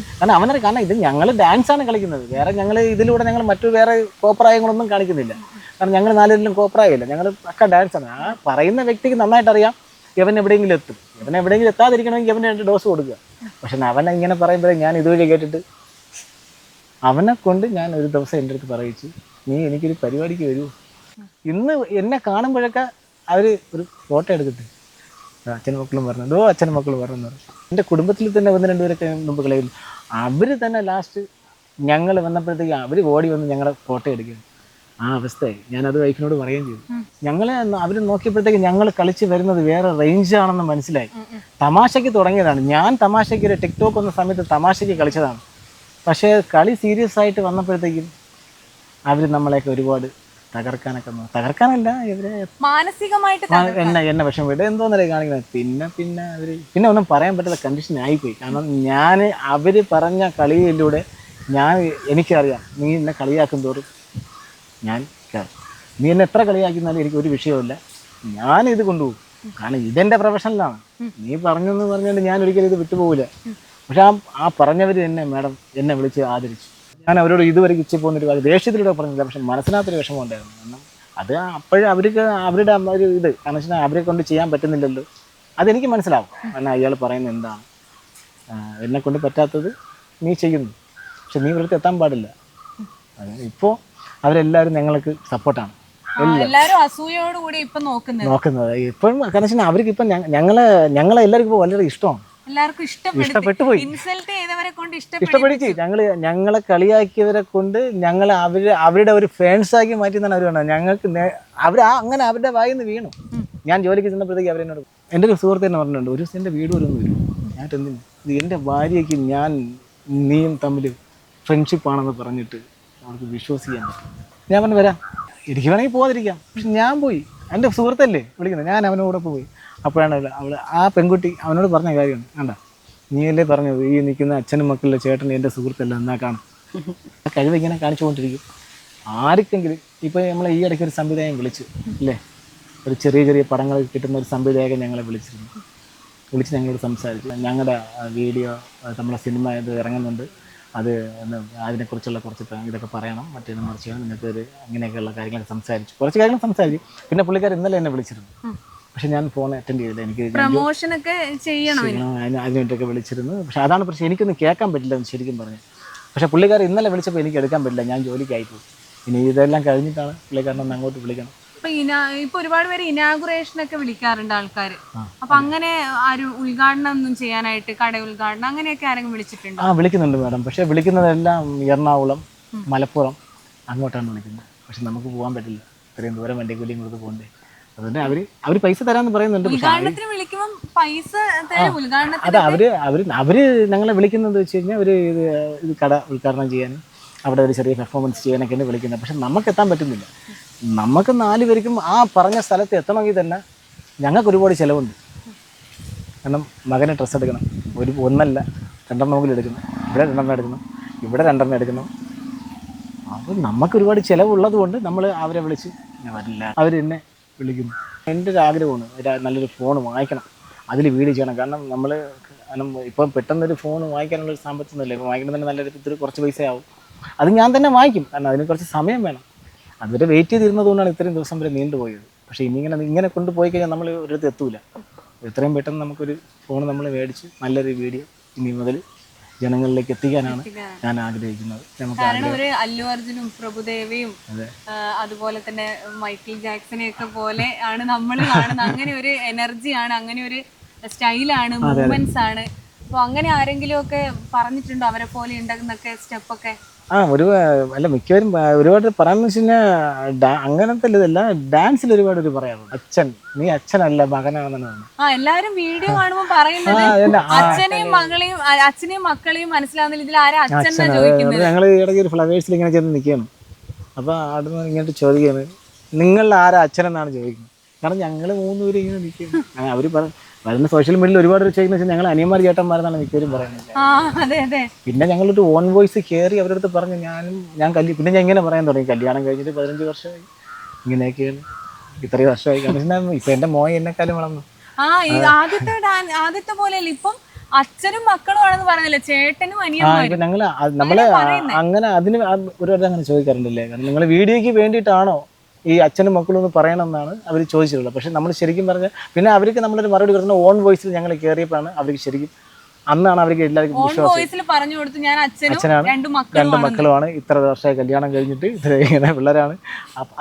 കാരണം ഇത് ഞങ്ങൾ ഡാൻസാണ് കളിക്കുന്നത്, വേറെ ഞങ്ങൾ ഇതിലൂടെ ഞങ്ങൾ മറ്റു വേറെ കോപ്രായങ്ങളൊന്നും കാണിക്കുന്നില്ല. കാരണം ഞങ്ങൾ 4 പേരിലും കോപ്രായമില്ല, ഞങ്ങൾ ഒക്കെ ഡാൻസാണ്. ആ പറയുന്ന വ്യക്തിക്ക് നന്നായിട്ട് അറിയാം ഇവൻ എവിടെയെങ്കിലും എത്തും. ഇവനെ എവിടെയെങ്കിലും എത്താതിരിക്കണമെങ്കിൽ അവന് 2 ഡോസ് കൊടുക്കുക. പക്ഷെ അവനെ ഇങ്ങനെ പറയുമ്പോഴേ ഞാൻ ഇതുവരെ കേട്ടിട്ട് അവനെ കൊണ്ട് ഞാൻ ഒരു ദിവസം എൻ്റെ അടുത്ത് പറയിച്ചു, നീ എനിക്കൊരു പരിപാടിക്ക് വരൂ. ഇന്ന് എന്നെ കാണുമ്പോഴൊക്കെ അവർ ഒരു ഫോട്ടോ എടുക്കട്ടെ, അച്ഛനും മക്കളും പറഞ്ഞു, അച്ഛനും മക്കളും പറഞ്ഞു. എൻ്റെ കുടുംബത്തിൽ തന്നെ 1-2 പേരൊക്കെ മുമ്പ് കളയില്ല. അവർ തന്നെ ലാസ്റ്റ് ഞങ്ങൾ വന്നപ്പോഴത്തേക്ക് അവർ ഓടി വന്ന് ഞങ്ങളെ ഫോട്ടോ എടുക്കുക. ആ അവസ്ഥയായി. ഞാനത് വൈഫിനോട് പറയുകയും ചെയ്തു. അവർ നോക്കിയപ്പോഴത്തേക്ക് ഞങ്ങൾ കളിച്ച് വരുന്നത് വേറെ റേഞ്ചാണെന്ന് മനസ്സിലായി. തമാശയ്ക്ക് തുടങ്ങിയതാണ്. ഞാൻ തമാശയ്ക്ക് ഒരു ടിക്ടോക്ക് വന്ന സമയത്ത് തമാശയ്ക്ക് കളിച്ചതാണ്. പക്ഷേ കളി സീരിയസ് ആയിട്ട് വന്നപ്പോഴത്തേക്കും അവർ നമ്മളെയൊക്കെ ഒരുപാട് തകർക്കാനല്ല, ഇവരെ മാനസികമായിട്ട് എന്നെ വിഷമം പോയിട്ട് എന്തോന്നല്ലേ കാണിക്കുന്നത്. പിന്നെ ഒന്നും പറയാൻ പറ്റാത്ത കണ്ടീഷൻ ആയിപ്പോയി. കാരണം ഞാൻ അവർ പറഞ്ഞ കളിയിലൂടെ എനിക്കറിയാം, നീ എന്നെ കളിയാക്കും തോറും ഞാൻ നീ എന്നെ എത്ര കളിയാക്കുന്നാലും എനിക്ക് ഒരു വിഷയമില്ല, ഞാനിത് കൊണ്ടുപോകും. കാരണം ഇതെൻ്റെ പ്രൊഫഷനിലാണ്. നീ പറഞ്ഞെന്ന് പറഞ്ഞുകൊണ്ട് ഞാൻ ഒരിക്കലും ഇത് വിട്ടുപോകില്ല. പക്ഷെ ആ പറഞ്ഞവർ എന്നെ വിളിച്ച് ആദരിച്ചു. ഞാൻ അവരോട് ഇതുവരെ ഇച്ഛ പോകുന്നൊരു കാര്യം ദേഷ്യത്തിലൂടെ പറഞ്ഞില്ല, പക്ഷെ മനസ്സിനകത്തൊരു വിഷമം ഉണ്ടായിരുന്നു. കാരണം അത് അപ്പോഴും അവരുടെ ഒരു ഇത്, കാരണം വെച്ചാൽ അവരെ കൊണ്ട് ചെയ്യാൻ പറ്റുന്നില്ലല്ലോ, അതെനിക്ക് മനസ്സിലാവും. കാരണം അയാൾ പറയുന്നത് എന്താണ്, എന്നെ കൊണ്ട് പറ്റാത്തത് നീ ചെയ്യുന്നു, പക്ഷെ നീ ഇവിടുത്തെ എത്താൻ പാടില്ല. ഇപ്പോൾ അവരെല്ലാവരും ഞങ്ങൾക്ക് സപ്പോർട്ടാണ്. എല്ലാവരും അസൂയോടുകൂടി ഇപ്പം നോക്കുന്നത് ഇപ്പോഴും. കാരണം വെച്ചാൽ അവർക്ക് ഇപ്പം ഞങ്ങളെ എല്ലാവർക്കും ഇപ്പോൾ വളരെ ഇഷ്ടമാണ്. ഇഷ്ടപ്പെട്ടു പോയി. ഇഷ്ടപ്പെടുത്തി ഞങ്ങളെ കളിയാക്കിയവരെ കൊണ്ട് അവരുടെ ഒരു ഫാൻസാക്കി മാറ്റി എന്നാണ് അവർ വേണ്ടത്. ഞങ്ങൾക്ക് അങ്ങനെ അവരുടെ വായിൽ നിന്ന് വീണു. ഞാൻ ജോലിക്ക് ചെന്നപ്പോഴത്തേക്ക് അവരെന്നോട്, എൻ്റെ ഒരു സുഹൃത്ത് തന്നെ പറഞ്ഞിട്ടുണ്ട്, ഒരു ദിവസം എൻ്റെ വീട് വരെ ഒന്ന് വരും. ഞാൻ എന്തിനും ഇത് എൻ്റെ ഭാര്യയ്ക്ക് നീയും തമ്മിൽ ഫ്രണ്ട്ഷിപ്പാണെന്ന് പറഞ്ഞിട്ട് അവർക്ക് വിശ്വസിക്കാൻ പറ്റും. ഞാൻ പറഞ്ഞു വരാം, എനിക്ക് വേണമെങ്കിൽ പോകാതിരിക്കാം. പക്ഷെ ഞാൻ പോയി, എൻ്റെ സുഹൃത്തല്ലേ വിളിക്കുന്നത്, ഞാൻ അവനോടൊപ്പം പോയി. അപ്പോഴാണ് ആ പെൺകുട്ടി അവനോട് പറഞ്ഞ കാര്യമാണ്, കണ്ട നീയല്ലേ പറഞ്ഞത് ഈ നിൽക്കുന്ന അച്ഛനും മക്കളുടെ ചേട്ടൻ എൻ്റെ സുഹൃത്തല്ല, എന്നാ കാണും. ആ കഴിവ് ഇങ്ങനെ കാണിച്ചുകൊണ്ടിരിക്കും. ആർക്കെങ്കിലും ഇപ്പോൾ നമ്മളെ ഈ ഇടയ്ക്ക് ഒരു സംവിധായകൻ വിളിച്ചു അല്ലേ, ഒരു ചെറിയ പടങ്ങൾ കിട്ടുന്ന ഒരു സംവിധായകൻ ഞങ്ങളെ വിളിച്ച് ഞങ്ങളോട് സംസാരിച്ചു. ഞങ്ങളുടെ വീഡിയോ നമ്മളെ സിനിമ ഇത് ഇറങ്ങുന്നുണ്ട്, അതിനെക്കുറിച്ചുള്ള കുറച്ച് ഇതൊക്കെ പറയണം, മറ്റേന്ന് മറിച്ച് നിങ്ങൾക്ക് അങ്ങനെയൊക്കെയുള്ള കാര്യങ്ങളൊക്കെ കുറച്ച് കാര്യങ്ങൾ സംസാരിച്ചു. പിന്നെ പുള്ളിക്കാർ ഇന്നലെ എന്നെ വിളിച്ചിരുന്നു, പക്ഷെ ഞാൻ ഫോൺ അറ്റൻഡ് ചെയ്തില്ല. എനിക്ക് പ്രൊമോഷനൊക്കെ ചെയ്യണം അതിനുവേണ്ടിയൊക്കെ വിളിച്ചിരുന്നു. പക്ഷെ അതാണ് പ്രശ്നം, എനിക്കൊന്നും കേൾക്കാൻ പറ്റില്ല ശരിക്കും പറഞ്ഞു. പക്ഷെ പുള്ളിക്കാർ ഇന്നലെ വിളിച്ചപ്പോൾ എനിക്ക് എടുക്കാൻ പറ്റില്ല, ഞാൻ ജോലിക്കായിപ്പോയി. ഇനി ഇതെല്ലാം കഴിഞ്ഞിട്ടാണ് പുള്ളിക്കാരനൊന്ന് അങ്ങോട്ട് വിളിക്കണം. ഇപ്പൊ ഒരുപാട് പേര് ഇനാഗുറേഷൻ ഒക്കെ വിളിക്കാറുണ്ട് ആൾക്കാർ. അപ്പൊ അങ്ങനെ ആരും ഉദ്ഘാടനം ഒന്നും ചെയ്യാനായിട്ട്, കട ഉദ്ഘാടനം അങ്ങനെയൊക്കെ ആരെങ്കിലും വിളിച്ചിട്ടുണ്ടോ? വിളിക്കുന്നുണ്ട് മാഡം. പക്ഷെ വിളിക്കുന്നതെല്ലാം എറണാകുളം, മലപ്പുറം അങ്ങോട്ടാണ് വിളിക്കുന്നത്. പക്ഷെ നമുക്ക് പോകാൻ പറ്റില്ല, ഇത്രയും ദൂരം വണ്ടി കൂലിയും കൊടുത്ത് പോകണ്ടേ. അതുകൊണ്ട് അവര് പൈസ തരാന്ന് പറയുന്നുണ്ട്. അതെ, അവര് ഞങ്ങളെ വിളിക്കുന്നത് വെച്ച് കഴിഞ്ഞാൽ ഇത് കട ഉദ്ഘാടനം ചെയ്യാനും അവിടെ ഒരു ചെറിയ പെർഫോമൻസ് ചെയ്യാനൊക്കെയാണ് വിളിക്കുന്നത്. പക്ഷെ നമുക്ക് എത്താൻ പറ്റുന്നില്ല. നമുക്ക് 4 പേർക്കും ആ പറഞ്ഞ സ്ഥലത്ത് എത്തണമെങ്കിൽ തന്നെ ഞങ്ങൾക്ക് ഒരുപാട് ചിലവുണ്ട്. കാരണം മകന് ഡ്രസ്സ് എടുക്കണം, ഒന്നല്ല 2 എടുക്കണം, ഇവിടെ 2 എടുക്കണം, ഇവിടെ 2 എടുക്കണം. അപ്പോൾ നമുക്ക് ഒരുപാട് ചിലവുള്ളത് കൊണ്ട് നമ്മൾ അവരെ വിളിച്ച് ഞാൻ വരില്ല, അവർ എന്നെ വിളിക്കുന്നു. എൻ്റെ ഒരു ആഗ്രഹമാണ് നല്ലൊരു ഫോൺ വാങ്ങിക്കണം, അതിൽ വീഡിയോ ചെയ്യണം. കാരണം ഇപ്പം പെട്ടെന്നൊരു ഫോൺ വാങ്ങിക്കാനുള്ളൊരു സാമ്പത്തികമൊന്നുമില്ല. ഇപ്പോൾ വാങ്ങിക്കണം തന്നെ നല്ലൊരു കുറച്ച് പൈസ ആവും. അത് ഞാൻ തന്നെ വാങ്ങിക്കും, കാരണം അതിന് കുറച്ച് സമയം വേണം. അതുവരെ വെയിറ്റ് ചെയ്തിരുന്നതുകൊണ്ടാണ് ഇത്രയും ദിവസം വരെ നീണ്ടുപോയത്. പക്ഷേ ഇങ്ങനെ കൊണ്ടുപോയി കഴിഞ്ഞാൽ നമ്മൾ ഒരിടത്ത് എത്തൂല. എത്രയും പെട്ടെന്ന് നമുക്കൊരു ഫോൺ നമ്മൾ മേടിച്ച് നല്ലൊരു വീഡിയോ ഇനി മുതൽ ജനങ്ങളിലേക്ക് എത്തിക്കാനാണ് ഞാൻ ആഗ്രഹിക്കുന്നത്. കാരണം ഒരു അല്ലു അർജുനും പ്രഭുദേവയും അതുപോലെ തന്നെ മൈക്കിൾ ജാക്സനെയൊക്കെ പോലെ ആണ് നമ്മൾ കാണുന്നത്. അങ്ങനെ ഒരു എനർജിയാണ്, അങ്ങനെ ഒരു സ്റ്റൈലാണ്, മൂവ്മെന്റ്സ് ആണ്. അപ്പൊ അങ്ങനെ ആരെങ്കിലും ഒക്കെ പറഞ്ഞിട്ടുണ്ടോ അവരെ പോലെ ഉണ്ടെന്നൊക്കെ സ്റ്റെപ്പൊക്കെ? അല്ല മിക്കവരും ഒരുപാട് പറയാന്ന് വെച്ച് കഴിഞ്ഞാൽ അങ്ങനത്തെ ഇതല്ല, ഡാൻസിൽ ഒരുപാട് പറയാറുണ്ട്. അച്ഛൻ, നീ അച്ഛനല്ല മകനാണെന്നാണ്. എല്ലാരും വീഡിയോ കാണുമ്പോൾ പറയുന്നത് അച്ഛനെയും മക്കളെയും മനസ്സിലാവുന്നില്ല, ഇതിൽ ആരാ അച്ഛൻ ചോദിക്കുന്നത്. ഞങ്ങൾ ഇടയ്ക്ക് ഒരു ഫ്ലവേഴ്സിൽ ഇങ്ങനെ ചെന്ന് നിൽക്കുകയാണ്. അപ്പൊ അവിടെ ഇങ്ങോട്ട് ചോദിക്കുകയാണ്, നിങ്ങളുടെ ആരാ അച്ഛനെന്നാണ് ചോദിക്കുന്നത്. കാരണം ഞങ്ങൾ 3 പേരും ഇങ്ങനെ നിൽക്കുകയാണ്. അവർ വരുന്ന സോഷ്യൽ മീഡിയയിൽ ഒരുപാട് ചെയ്യുന്ന വെച്ചാൽ ഞങ്ങൾ അനിയന്മാർ ചേട്ടന്മാരെന്നാണ് മിക്കവരും പറയുന്നത്. പിന്നെ ഞങ്ങളൊരു ഓൺ വോയിസ് കയറി അവരുടെ അടുത്ത് പറഞ്ഞു, പിന്നെ ഞാൻ ഇങ്ങനെ പറയാൻ തുടങ്ങി, കല്യാണം കഴിഞ്ഞിട്ട് 15 വർഷമായി, ഇങ്ങനെയൊക്കെയാണ്, ഇത്രയും വർഷമായി. കാരണം ഇപ്പൊ എന്റെ മോൻ എന്നെക്കാളും വളർന്നു. ആദ്യത്തെ പോലെയല്ല, ഇപ്പം അച്ഛനും മക്കളും ആണെന്ന് പറയുന്നില്ല, ചേട്ടനും അനിയന്മാരും. നമ്മള് അങ്ങനെ അതിന് ഒരുപാട് അങ്ങനെ ചോദിക്കാറുണ്ടല്ലേ. കാരണം നിങ്ങൾ വീഡിയോയ്ക്ക് വേണ്ടിയിട്ടാണോ ഈ അച്ഛനും മക്കളും ഒന്ന് പറയണമെന്നാണ് അവർ ചോദിച്ചിട്ടുള്ളത്. പക്ഷെ നമ്മൾ ശരിക്കും പറഞ്ഞാൽ പിന്നെ അവർക്ക് നമ്മളൊരു മറുപടി കൊടുക്കുന്ന ഓൺ വോയിസിൽ ഞങ്ങൾ കയറിയപ്പോഴാണ് അവർക്ക് ശരിക്കും, അന്നാണ് അവർക്ക് എല്ലാവർക്കും അച്ഛനാണ്, 2 മക്കളുമാണ്, ഇത്ര വർഷമായി കല്യാണം കഴിഞ്ഞിട്ട്, ഇങ്ങനെ പിള്ളേരാണ്.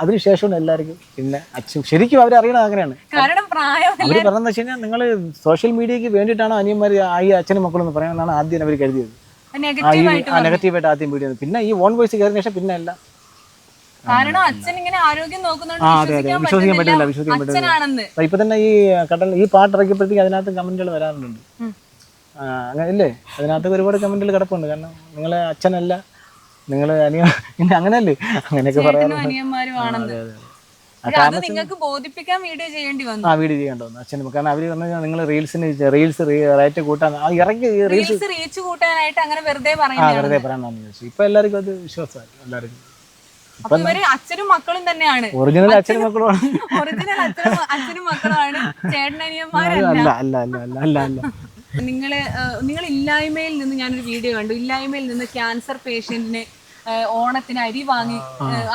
അതിനുശേഷമാണ് എല്ലാവർക്കും പിന്നെ അച്ഛൻ ശരിക്കും അവരറിയണത് അങ്ങനെയാണ്. അവർ പറഞ്ഞതെന്ന് വെച്ച് കഴിഞ്ഞാൽ നിങ്ങൾ സോഷ്യൽ മീഡിയയ്ക്ക് വേണ്ടിയിട്ടാണോ അനിയന്മാർ ഈ അച്ഛനും മക്കളും എന്ന് പറയാമെന്നാണ് ആദ്യം അവർ കരുതിയത്. നെഗറ്റീവായിട്ട് ആദ്യം വീഡിയോ. പിന്നെ ഈ ഓൺ വോയിസ് കയറിയ ശേഷം പിന്നെ അല്ല, കാരണം അച്ഛൻ ഇങ്ങനെ ആരോഗ്യം വിശ്വസിക്കാൻ പറ്റില്ല. ഇപ്പൊ തന്നെ ഈ പാട്ട് ഇറക്കിയപ്പോഴത്തേക്ക് അതിനകത്ത് കമന്റുകൾ വരാറുണ്ട്. അങ്ങനെ ഇല്ലേ, അതിനകത്ത് ഒരുപാട് കമന്റുകൾ കിടപ്പുണ്ട്. കാരണം നിങ്ങളെ അച്ഛനല്ല, നിങ്ങൾ അങ്ങനെയല്ലേ, അങ്ങനെയൊക്കെ പറയാറുണ്ട്. വീഡിയോ ചെയ്യേണ്ടി വന്നു അച്ഛനും. കാരണം അവര് പറഞ്ഞാൽ നിങ്ങൾ റീൽസ് റേറ്റ് കൂട്ടാൻ റീച്ച് കൂട്ടാനായിട്ട് അങ്ങനെ വെറുതെ പറയാൻ ചോദിച്ചു. ഇപ്പൊ എല്ലാവർക്കും അത് വിശ്വാസമായി. എല്ലാവർക്കും അച്ഛനും മക്കളും തന്നെയാണ്, ഒറിജിനൽ അച്ഛനും മക്കളുമാണ്, അച്ഛനും മക്കളുമാണ്, ചേട്ടനനിയന്മാരല്ല. നിങ്ങൾ ഇല്ലായ്മയിൽ നിന്ന് ഞാനൊരു വീഡിയോ കണ്ടു. ഇല്ലായ്മയിൽ നിന്ന് ക്യാൻസർ പേഷ്യന്റിന് ഓണത്തിന്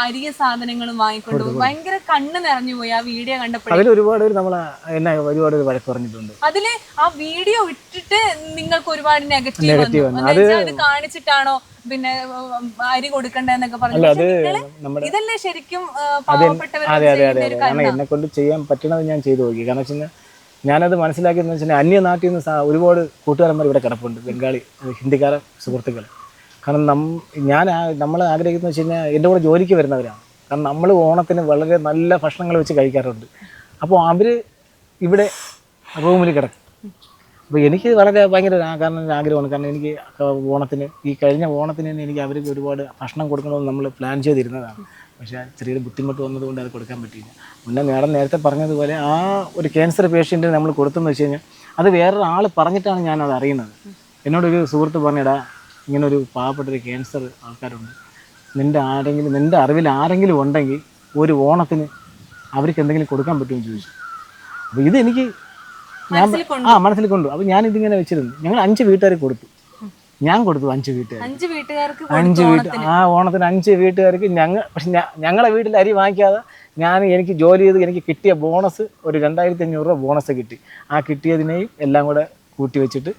അരിയ സാധനങ്ങളും വാങ്ങിക്കൊണ്ടു. ഭയങ്കര കണ്ണ് നിറഞ്ഞു പോയി ആ വീഡിയോ കണ്ടപ്പോൾ. ഒരുപാട് വഴക്ക് പറഞ്ഞിട്ടുണ്ട് അതില്. ആ വീഡിയോ ഇട്ടിട്ട് നിങ്ങൾക്ക് ഒരുപാട് നെഗറ്റീവ് അത് കാണിച്ചിട്ടാണോ പിന്നെ അരി കൊടുക്കണ്ടെന്നൊക്കെ പറഞ്ഞു. ഇതല്ലേ ശരിക്കും എന്നെ കൊണ്ട് ചെയ്യാൻ പറ്റണത് ഞാൻ ചെയ്തു നോക്കി. കാരണം വെച്ചാൽ ഞാനത് മനസ്സിലാക്കിയെന്ന് വെച്ചാൽ അന്യനാട്ടിൽ നിന്ന് ഒരുപാട് കൂട്ടുകാരന്മാർ ഇവിടെ കിടപ്പുണ്ട്, ബംഗാളി ഹിന്ദിക്കാര സുഹൃത്തുക്കൾ. കാരണം നമ്മൾ ആഗ്രഹിക്കുന്നത് വെച്ച് കഴിഞ്ഞാൽ എൻ്റെ കൂടെ ജോലിക്ക് വരുന്നവരാണ്. കാരണം നമ്മൾ ഓണത്തിന് വളരെ നല്ല ഭക്ഷണങ്ങൾ വെച്ച് കഴിക്കാറുണ്ട്. അപ്പോൾ അവർ ഇവിടെ റൂമിൽ കിടക്കും. അപ്പോൾ എനിക്ക് ഭയങ്കര ആഗ്രഹമാണ്. കാരണം എനിക്ക് ഈ കഴിഞ്ഞ ഓണത്തിന് തന്നെ എനിക്ക് അവർക്ക് ഒരുപാട് ഭക്ഷണം കൊടുക്കണമെന്ന് നമ്മൾ പ്ലാൻ ചെയ്തിരുന്നതാണ്. പക്ഷേ ചെറിയൊരു ബുദ്ധിമുട്ട് വന്നതുകൊണ്ട് അത് കൊടുക്കാൻ പറ്റിയില്ല. പിന്നെ മേഡം നേരത്തെ പറഞ്ഞതുപോലെ ആ ഒരു ക്യാൻസർ പേഷ്യൻറ്റിന് നമ്മൾ കൊടുത്തെന്ന് വെച്ച് കഴിഞ്ഞാൽ അത് വേറൊരാൾ പറഞ്ഞിട്ടാണ് ഞാനത് അറിയുന്നത്. എന്നോടൊരു സുഹൃത്ത് പറഞ്ഞിടാ, ഇങ്ങനൊരു പാവപ്പെട്ടൊരു ക്യാൻസർ ആൾക്കാരുണ്ട്, നിൻ്റെ അറിവിൽ ആരെങ്കിലും ഉണ്ടെങ്കിൽ ഒരു ഓണത്തിന് അവർക്ക് എന്തെങ്കിലും കൊടുക്കാൻ പറ്റുമെന്ന് ചോദിച്ചു. അപ്പോൾ ഇതെനിക്ക് മനസ്സിൽ കൊണ്ടു. അപ്പോൾ ഞാനിതിങ്ങനെ വെച്ചിരുന്നു. ഞങ്ങൾ 5 വീട്ടുകാർക്ക് കൊടുത്തു. ഞാൻ കൊടുത്തു 5 വീട്ടുകാർക്ക്. ആ ഓണത്തിന് 5 വീട്ടുകാർക്ക്. പക്ഷെ ഞങ്ങളെ വീട്ടിൽ അരി വാങ്ങിക്കാതെ എനിക്ക് ജോലി ചെയ്ത് എനിക്ക് കിട്ടിയ ബോണസ് ഒരു 2500 രൂപ ബോണസ് കിട്ടി. ആ കിട്ടിയതിനെയും എല്ലാം കൂടെ കൂട്ടി വെച്ചിട്ട്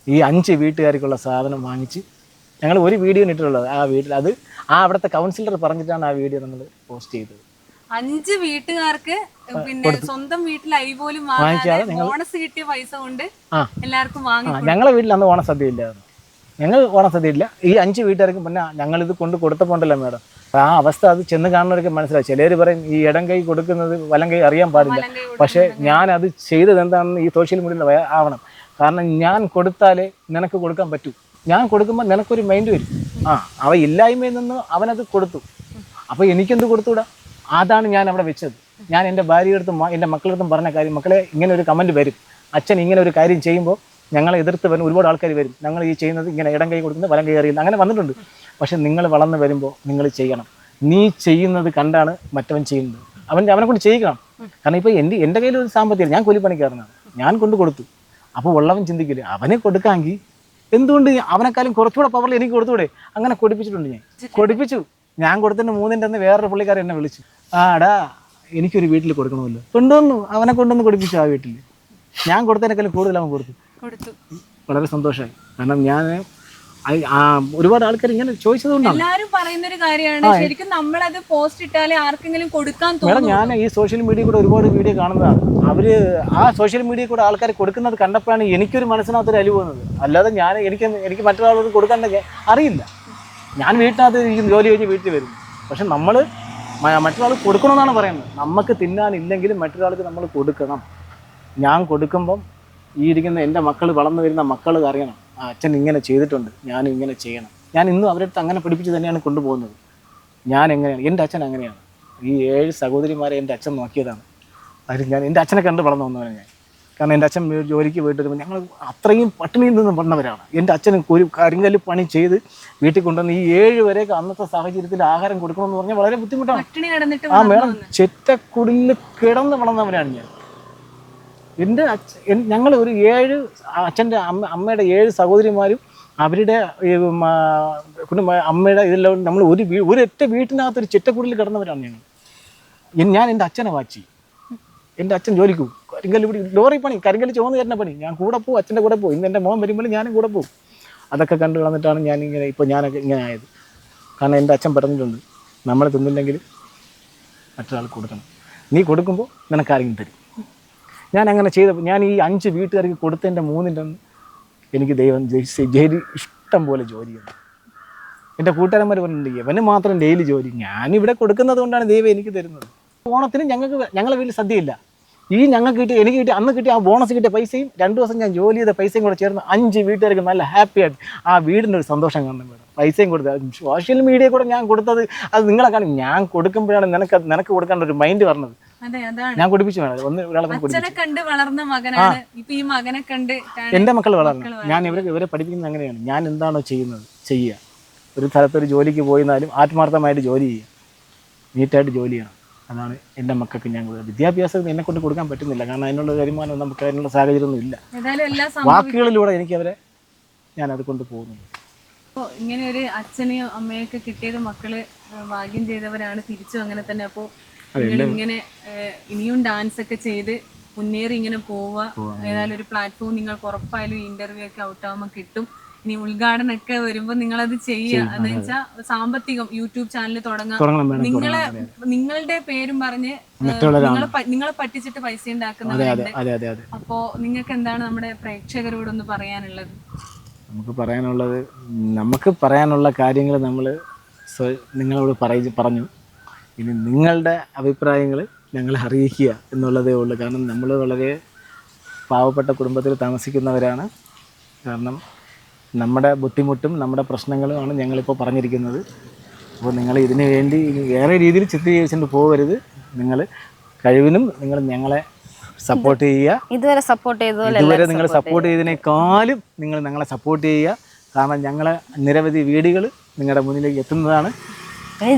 ഈ 5 വീട്ടുകാർക്കുള്ള സാധനം വാങ്ങിച്ച് ഞങ്ങൾ ഒരു വീഡിയോ ഇട്ടിട്ടുള്ളത്. ആ വീട്ടിൽ അത് അവിടുത്തെ കൗൺസിലർ പറഞ്ഞിട്ടാണ് ആ വീഡിയോ നമ്മൾ പോസ്റ്റ് ചെയ്തത്. 5 വീട്ടുകാർക്ക് പിന്നെ സ്വന്തം വീട്ടിൽ അരി പോലും വാങ്ങാതെ ബോണസ് കിട്ടിയ പൈസ കൊണ്ട് എല്ലാവർക്കും വാങ്ങി. ഞങ്ങളെ വീട്ടിൽ അന്ന് ഓണസദ്യ ഇല്ലായിരുന്നു. ഞങ്ങൾ ഓണസദ്യ ഇല്ല. ഈ 5 വീട്ടുകാർക്കും പിന്നെ ഞങ്ങളിത് കൊടുത്തപ്പോണ്ടല്ലോ മേഡം, ആ അവസ്ഥ അത് ചെന്ന് കാണുന്നവർക്ക് മനസ്സിലായി. ചിലർ പറയും ഈ ഇടം കൈ കൊടുക്കുന്നത് വലം കൈ അറിയാൻ പാടില്ല. പക്ഷേ ഞാനത് ചെയ്തത് എന്താണെന്ന് ഈ സോഷ്യൽ മീഡിയയിൽ ആവണം. കാരണം ഞാൻ കൊടുത്താലേ നിനക്ക് കൊടുക്കാൻ പറ്റൂ. ഞാൻ കൊടുക്കുമ്പോൾ നിനക്കൊരു മൈൻഡ് വരും, അവ ഇല്ലായ്മയിൽ നിന്ന് അവനത് കൊടുത്തു, അപ്പോൾ എനിക്കെന്ത് കൊടുത്തുകൂടാ? അതാണ് ഞാൻ അവിടെ വെച്ചത്. ഞാൻ എൻ്റെ ഭാര്യയെടുത്തും എൻ്റെ മക്കളെടുത്തും പറഞ്ഞ കാര്യം, മക്കളെ ഇങ്ങനെ ഒരു കമൻറ്റ് വരും, അച്ഛൻ ഇങ്ങനെ ഒരു കാര്യം ചെയ്യുമ്പോൾ ഞങ്ങളെ എതിർത്ത് വരുന്ന ഒരുപാട് ആൾക്കാർ വരും, ഞങ്ങൾ ഈ ചെയ്യുന്നത് ഇങ്ങനെ ഇടം കൈ കൊടുക്കുന്നത് വലം കൈ അറിയുന്നത്, അങ്ങനെ വന്നിട്ടുണ്ട്. പക്ഷെ നിങ്ങൾ വളർന്നു വരുമ്പോൾ നിങ്ങൾ ചെയ്യണം. നീ ചെയ്യുന്നത് കണ്ടാണ് മറ്റവൻ ചെയ്യുന്നത്, അവനെ കൊണ്ട് ചെയ്യിക്കണം. കാരണം ഇപ്പോൾ എൻ്റെ കയ്യിൽ ഒരു സാമ്പത്തികം, ഞാൻ കൂലിപ്പണിക്കാരനാണ്, ഞാൻ കൊണ്ട് കൊടുത്തു. അപ്പോൾ ഉള്ളവൻ ചിന്തിക്കില്ല, അവനെ കൊടുക്കാമെങ്കിൽ എന്തുകൊണ്ട് അവനെക്കാളും കുറച്ചുകൂടെ പവറിൽ എനിക്ക് കൊടുത്തുകൂടെ? അങ്ങനെ കൊടുപ്പിച്ചിട്ടുണ്ട്. കൊടുപ്പിച്ചു. ഞാൻ കൊടുത്തിട്ട് 3-ൻ്റെ അന്ന് വേറൊരു പുള്ളിക്കാരൻ എന്നെ വിളിച്ചു, ആടാ എനിക്കൊരു വീട്ടിൽ കൊടുക്കണമല്ലോ, കൊണ്ടുവന്നു, അവനെ കൊണ്ടുവന്ന് കൊടുപ്പിച്ചു. ആ വീട്ടിൽ ഞാൻ കൊടുത്തതിനേക്കാളും കൂടുതൽ അവൻ കൊടുത്തു. വളരെ സന്തോഷമായി. കാരണം ഞാൻ ഒരുപാട് ആൾക്കാർ ഇങ്ങനെ ചോദിച്ചതുകൊണ്ടാണ്. എല്ലാവരും പറയുന്ന ഒരു കാര്യമാണ്, ശരിക്കും നമ്മളത് പോസ്റ്റ് ഇട്ടാലേ ആർക്കെങ്കിലും കൊടുക്കാൻ തോന്നും. ഞാൻ ഈ സോഷ്യൽ മീഡിയ കൂടെ ഒരുപാട് വീഡിയോ കാണുന്നതാണ്. അവര് ആ സോഷ്യൽ മീഡിയ കൂടെ ആൾക്കാർ കൊടുക്കുന്നത് കണ്ടപ്പോഴാണ് എനിക്കൊരു മനസ്സിനകത്തൊരു അലിവ് വന്നത്. അല്ലാതെ എനിക്ക് മറ്റൊരാളോട് കൊടുക്കാൻ അറിയില്ല. ഞാൻ വീട്ടിനകത്ത് ഇരിക്കും, ജോലി കഴിഞ്ഞ് വീട്ടിൽ വരും. പക്ഷെ നമ്മൾ മറ്റൊരാൾ കൊടുക്കണമെന്നാണ് പറയുന്നത്. നമുക്ക് തിന്നാനില്ലെങ്കിലും മറ്റൊരാൾക്ക് നമ്മൾ കൊടുക്കണം. ഞാൻ കൊടുക്കുമ്പം ഈ ഇരിക്കുന്ന എൻ്റെ മക്കൾ, വളർന്നു വരുന്ന മക്കൾ അറിയണം, അച്ഛൻ ഇങ്ങനെ ചെയ്തിട്ടുണ്ട്, ഞാനും ഇങ്ങനെ ചെയ്യണം. ഞാൻ ഇന്നും അവരുടെ അടുത്ത് അങ്ങനെ പഠിപ്പിച്ച് തന്നെയാണ് കൊണ്ടുപോകുന്നത്. ഞാൻ എങ്ങനെയാണ്, എൻ്റെ അച്ഛൻ അങ്ങനെയാണ്. ഈ 7 സഹോദരിമാരെ എൻ്റെ അച്ഛൻ നോക്കിയതാണ്. അതിൽ ഞാൻ എൻ്റെ അച്ഛനെ കണ്ട് വളർന്നു വന്നവനാണ് ഞാൻ. കാരണം എൻ്റെ അച്ഛൻ ജോലിക്ക് പോയിട്ട് വരുമ്പോൾ ഞങ്ങൾ അത്രയും പട്ടിണിയിൽ നിന്ന് വന്നവരാണ്. എൻ്റെ അച്ഛന് ഒരു കരിങ്കല്ല് പണി ചെയ്ത് വീട്ടിൽ കൊണ്ടുവന്ന് ഈ 7 വരെയൊക്കെ അന്നത്തെ സാഹചര്യത്തിൽ ആഹാരം കൊടുക്കണമെന്ന് പറഞ്ഞാൽ വളരെ ബുദ്ധിമുട്ടാണ്. മേഡം ചെറ്റക്കുടിൽ കിടന്ന് വളർന്നവനാണ് ഞാൻ. എൻ്റെ ഞങ്ങൾ ഒരു 7 അച്ഛൻ്റെ അമ്മയുടെ 7 സഹോദരിമാരും അവരുടെ അമ്മയുടെ ഇതെല്ലാം നമ്മൾ ഒരൊറ്റ വീട്ടിനകത്തൊരു ചെറ്റക്കുടിൽ കിടന്നവരാണ് ഞങ്ങൾ. ഞാൻ എൻ്റെ അച്ഛനെ വാച്ചി, എൻ്റെ അച്ഛൻ ജോലിക്ക് പോകും, കരിങ്കല്ല് പിടി, ലോറി പണി, കരിങ്കല്ല് ചുവന്ന് തരുന്ന പണി, ഞാൻ കൂടെ പോകും, അച്ഛൻ്റെ കൂടെ പോകും. ഇന്ന് എൻ്റെ മോൻ വരുമ്പോൾ ഞാനും കൂടെ പോകും. അതൊക്കെ കണ്ടു കളന്നിട്ടാണ് ഞാനിങ്ങനെ ഇപ്പോൾ ഞാനൊക്കെ ഇങ്ങനെ ആയത്. കാരണം എൻ്റെ അച്ഛൻ പറഞ്ഞിട്ടുണ്ട്, നമ്മൾ തിന്നില്ലെങ്കിൽ മറ്റൊരാൾക്ക് കൊടുക്കണം, നീ കൊടുക്കുമ്പോൾ നിനക്കാരെങ്കിലും തരും. ഞാൻ അങ്ങനെ ചെയ്തപ്പോൾ ഞാൻ ഈ 5 വീട്ടുകാർക്ക് കൊടുത്തതിൻ്റെ 3-ൻ്റെ അന്ന് എനിക്ക് ദൈവം ജയില് ഇഷ്ടം പോലെ ജോലിയുണ്ട്. എൻ്റെ കൂട്ടുകാരന്മാർ പറഞ്ഞിട്ടുണ്ട്, ഇവന് മാത്രം ഡെയിലി ജോലി, ഞാനിവിടെ കൊടുക്കുന്നത് കൊണ്ടാണ് ദൈവം എനിക്ക് തരുന്നത്. ഓണത്തിന് ഞങ്ങളുടെ വീട്ടിൽ സദ്യയില്ല. ഈ എനിക്ക് കിട്ടിയ അന്ന് കിട്ടിയ ആ ബോണസ് കിട്ടിയ പൈസയും 2 ദിവസം ഞാൻ ജോലി ചെയ്ത പൈസയും കൂടെ ചേർന്ന് 5 വീട്ടുകാർക്ക് നല്ല ഹാപ്പിയായിട്ട് ആ വീടിൻ്റെ ഒരു സന്തോഷം കാണണം വേണം. പൈസയും കൊടുത്തത് സോഷ്യൽ മീഡിയ കൂടെ ഞാൻ കൊടുത്തത് അത് നിങ്ങളെ കാണും. ഞാൻ കൊടുക്കുമ്പോഴാണ് നിനക്ക് കൊടുക്കേണ്ട ഒരു മൈൻഡ് പറഞ്ഞത്. ഞാൻ കൊടുപ്പിച്ചു വേണം ഒരാളെ കണ്ട് വളർന്ന മകനാണ് ഇപ്പൊ ഈ മകനെ കണ്ട് എൻ്റെ മക്കൾ വളർന്നു. ഞാൻ ഇവരെ പഠിപ്പിക്കുന്നത് അങ്ങനെയാണ്. ഞാൻ എന്താണോ ചെയ്യുക, ഒരു സ്ഥലത്തൊരു ജോലിക്ക് പോയിരുന്നാലും ആത്മാർത്ഥമായിട്ട് ജോലി ചെയ്യുക, നീറ്റായിട്ട് ജോലി ചെയ്യണം. അതാണ് എൻ്റെ മക്കൾക്ക് ഞാൻ വിദ്യാഭ്യാസം എന്നെ കൊണ്ട് കൊടുക്കാൻ പറ്റുന്നില്ല. കാരണം അതിനുള്ള വരുമാനം നമുക്ക് അതിനുള്ള സാഹചര്യമൊന്നും ഇല്ല. വാക്കുകളിലൂടെ ഞാനത് കൊണ്ട് പോകുന്നുണ്ട്. അപ്പോൾ ഇങ്ങനെ ഒരു അച്ഛനെയും അമ്മയൊക്കെ കിട്ടിയത് മക്കള് ഭാഗ്യം ചെയ്തവരാണ്. തിരിച്ചും അങ്ങനെ തന്നെ. അപ്പോൾ ഇങ്ങനെ ഇനിയും ഡാൻസ് ഒക്കെ ചെയ്ത് മുന്നേറി ഇങ്ങനെ പോവുക. ഏതായാലും ഒരു പ്ലാറ്റ്ഫോം നിങ്ങൾക്ക് ഉറപ്പായാലും ഇന്റർവ്യൂ ഒക്കെ ഔട്ടാകുമ്പോൾ കിട്ടും. ഇനി ഉദ്ഘാടനമൊക്കെ വരുമ്പോൾ നിങ്ങളത് ചെയ്യുക. എന്ന് വെച്ചാൽ സാമ്പത്തികം യൂട്യൂബ് ചാനൽ തുടങ്ങാം. നിങ്ങളുടെ പേരും പറഞ്ഞ് നിങ്ങളെ പറ്റിച്ചിട്ട് പൈസ ഉണ്ടാക്കുന്നവരുണ്ട്. അപ്പോ നിങ്ങൾക്ക് എന്താണ് നമ്മുടെ പ്രേക്ഷകരോടൊന്ന് പറയാനുള്ളത്? നമുക്ക് പറയാനുള്ള കാര്യങ്ങൾ നമ്മൾ നിങ്ങളോട് പറഞ്ഞു. ഇനി നിങ്ങളുടെ അഭിപ്രായങ്ങൾ ഞങ്ങളെ അറിയിക്കുക എന്നുള്ളതേ ഉള്ളൂ. കാരണം നമ്മൾ വളരെ പാവപ്പെട്ട കുടുംബത്തിൽ താമസിക്കുന്നവരാണ്. കാരണം നമ്മുടെ ബുദ്ധിമുട്ടും നമ്മുടെ പ്രശ്നങ്ങളുമാണ് ഞങ്ങളിപ്പോൾ പറഞ്ഞിരിക്കുന്നത്. അപ്പോൾ നിങ്ങൾ ഇതിനു വേണ്ടി വേറെ രീതിയിൽ ചിത്രീകരിച്ചുകൊണ്ട് പോകരുത്. നിങ്ങൾ കഴിവിനും നിങ്ങൾ ഞങ്ങളെ സപ്പോർട്ട് ചെയ്യുക. ഇതുവരെ നിങ്ങൾ സപ്പോർട്ട് ചെയ്തതിനേക്കാളും നിങ്ങൾ ഞങ്ങളെ സപ്പോർട്ട് ചെയ്യുക. കാരണം ഞങ്ങളെ നിരവധി വീഡിയോകൾ നിങ്ങളുടെ മുന്നിലേക്ക് എത്തുന്നതാണ്.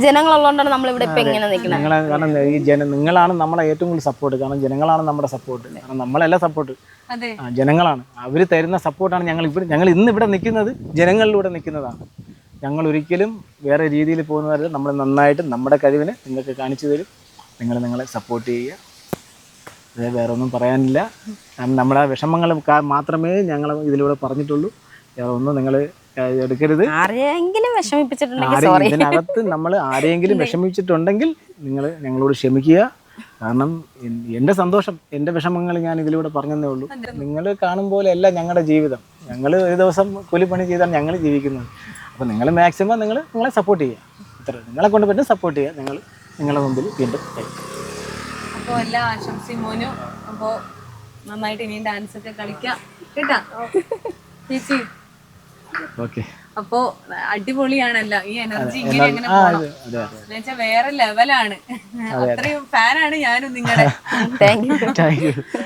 ജനങ്ങളുള്ളതുകൊണ്ടാണ് നമ്മളിവിടെ ഇപ്പം ഇങ്ങനെ നിൽക്കുന്നത്. കാരണം ഈ നിങ്ങളാണ് നമ്മളെ ഏറ്റവും കൂടുതൽ സപ്പോർട്ട്. കാരണം ജനങ്ങളാണ് നമ്മുടെ സപ്പോർട്ട്. കാരണം നമ്മളല്ല സപ്പോർട്ട്, ജനങ്ങളാണ്. അവർ തരുന്ന സപ്പോർട്ടാണ് ഞങ്ങൾ ഇന്ന് ഇവിടെ നിൽക്കുന്നത്. ജനങ്ങളിലൂടെ നിൽക്കുന്നതാണ്. ഞങ്ങൾ ഒരിക്കലും വേറെ രീതിയിൽ പോകുന്നവരല്ല. നമ്മൾ നന്നായിട്ട് നമ്മുടെ കഴിവിനെ നിങ്ങൾക്ക് കാണിച്ചു തരും. നിങ്ങളെ സപ്പോർട്ട് ചെയ്യുക. അതേ, വേറെ ഒന്നും പറയാനില്ല. നമ്മുടെ വിഷമങ്ങൾ മാത്രമേ ഞങ്ങൾ ഇതിലൂടെ പറഞ്ഞിട്ടുള്ളൂ. വേറെ ഒന്നും നിങ്ങൾ എടുക്കരുത്. ഇതിനകത്ത് നമ്മൾ ആരെയെങ്കിലും വിഷമിച്ചിട്ടുണ്ടെങ്കിൽ നിങ്ങൾ ഞങ്ങളോട് ക്ഷമിക്കുക. കാരണം എൻ്റെ സന്തോഷം, എൻ്റെ വിഷമങ്ങൾ ഞാൻ ഇതിലൂടെ പറഞ്ഞതേ ഉള്ളൂ. നിങ്ങൾ കാണും പോലെയല്ല ഞങ്ങളുടെ ജീവിതം. ഞങ്ങൾ ഒരു ദിവസം കൂലിപ്പണി ചെയ്താണ് ഞങ്ങൾ ജീവിക്കുന്നത്. അപ്പോൾ നിങ്ങൾ മാക്സിമം നിങ്ങളെ സപ്പോർട്ട് ചെയ്യുക. ഇത്ര നിങ്ങളെ കൊണ്ട് പറ്റും സപ്പോർട്ട് ചെയ്യുക. നിങ്ങളുടെ മുമ്പിൽ വീണ്ടും. അപ്പോൾ എല്ലാ ആശംസയും മോനും. അപ്പോൾ നന്നായിട്ട് ഇനിയും ഡാൻസ് ഒക്കെ കളിക്കാം കേട്ടാ ചേച്ചി. ഓക്കെ. അപ്പോ അടിപൊളിയാണല്ലോ ഈ എനർജി ഇങ്ങനെ അങ്ങനെ പോകണം എന്നുവെച്ചാൽ വേറെ ലെവലാണ്. അത്രയും ഫാനാണ് ഞാനും നിങ്ങളുടെ.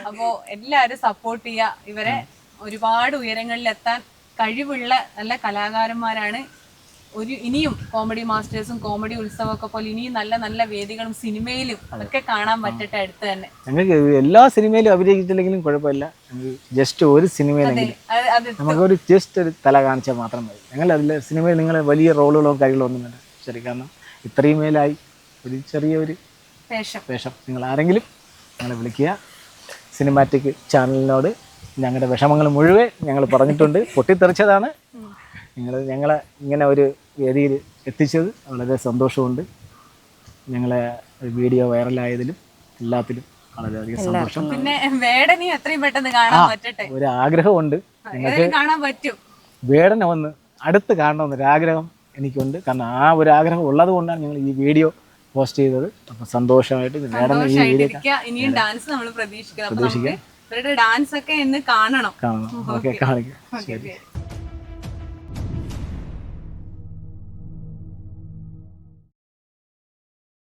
അപ്പോ എല്ലാരും സപ്പോർട്ട് ചെയ്യാ. ഇവരെ ഒരുപാട് ഉയരങ്ങളിൽ എത്താൻ കഴിവുള്ള നല്ല കലാകാരന്മാരാണ്. ഇനിയും കോമഡി മാസ്റ്റേഴ്സും കോമഡി ഉത്സവമൊക്കെ പോലെ ഇനിയും നല്ല നല്ല വേദികളും സിനിമയിലും ഒക്കെ കാണാൻ പറ്റട്ടെ അടുത്ത് തന്നെ. ഞങ്ങൾക്ക് എല്ലാ സിനിമയിലും അഭിനയിച്ചിട്ടില്ലെങ്കിലും കുഴപ്പമില്ല. ജസ്റ്റ് ഒരു സിനിമയിലെങ്കിലും നമുക്കൊരു ജസ്റ്റ് ഒരു തല കാണിച്ചാൽ മാത്രം മതി. ഞങ്ങൾ അതിൽ സിനിമയിൽ നിങ്ങളെ വലിയ റോളുകളോ കാര്യങ്ങളോ ഒന്നും വേണ്ട. ശരി, കാരണം ഇത്രയും മേലായി ഒരു ചെറിയൊരു വേഷം നിങ്ങൾ ആരെങ്കിലും ഞങ്ങളെ വിളിക്കുക. സിനിമാറ്റിക് ചാനലിനോട് ഞങ്ങളുടെ വിഷമങ്ങൾ മുഴുവൻ ഞങ്ങൾ പറഞ്ഞിട്ടുണ്ട്. പൊട്ടിത്തെറിച്ചതാണ്. ഞങ്ങളെ ഇങ്ങനെ ഒരു വേദിയിൽ എത്തിച്ചത് വളരെ സന്തോഷമുണ്ട്. ഞങ്ങളെ വീഡിയോ വൈറലായതിലും എല്ലാത്തിലും വളരെയധികം സന്തോഷം. പിന്നെ വേടനെ എത്രയും പെട്ടെന്ന് കാണാൻ പറ്റട്ടെ. ഒരു ആഗ്രഹമുണ്ട്, നിങ്ങൾക്ക് കാണാൻ പറ്റും. വേടനെ വന്ന് അടുത്ത് കാണണമെന്നൊരാഗ്രഹം എനിക്കുണ്ട്. കാരണം ആ ഒരു ആഗ്രഹം ഉള്ളത് കൊണ്ടാണ് ഞങ്ങൾ ഈ വീഡിയോ പോസ്റ്റ് ചെയ്തത്. അപ്പം സന്തോഷമായിട്ട് വേടനെ ഈ വീഡിയോ ഇനിയും ഡാൻസ് നമ്മൾ പ്രതീക്ഷിക്കാം. ഇവരുടെ ഡാൻസ് ഒക്കെ ഇന്ന് കാണണം. ഓക്കെ, കാണിക്കാം. ശരി.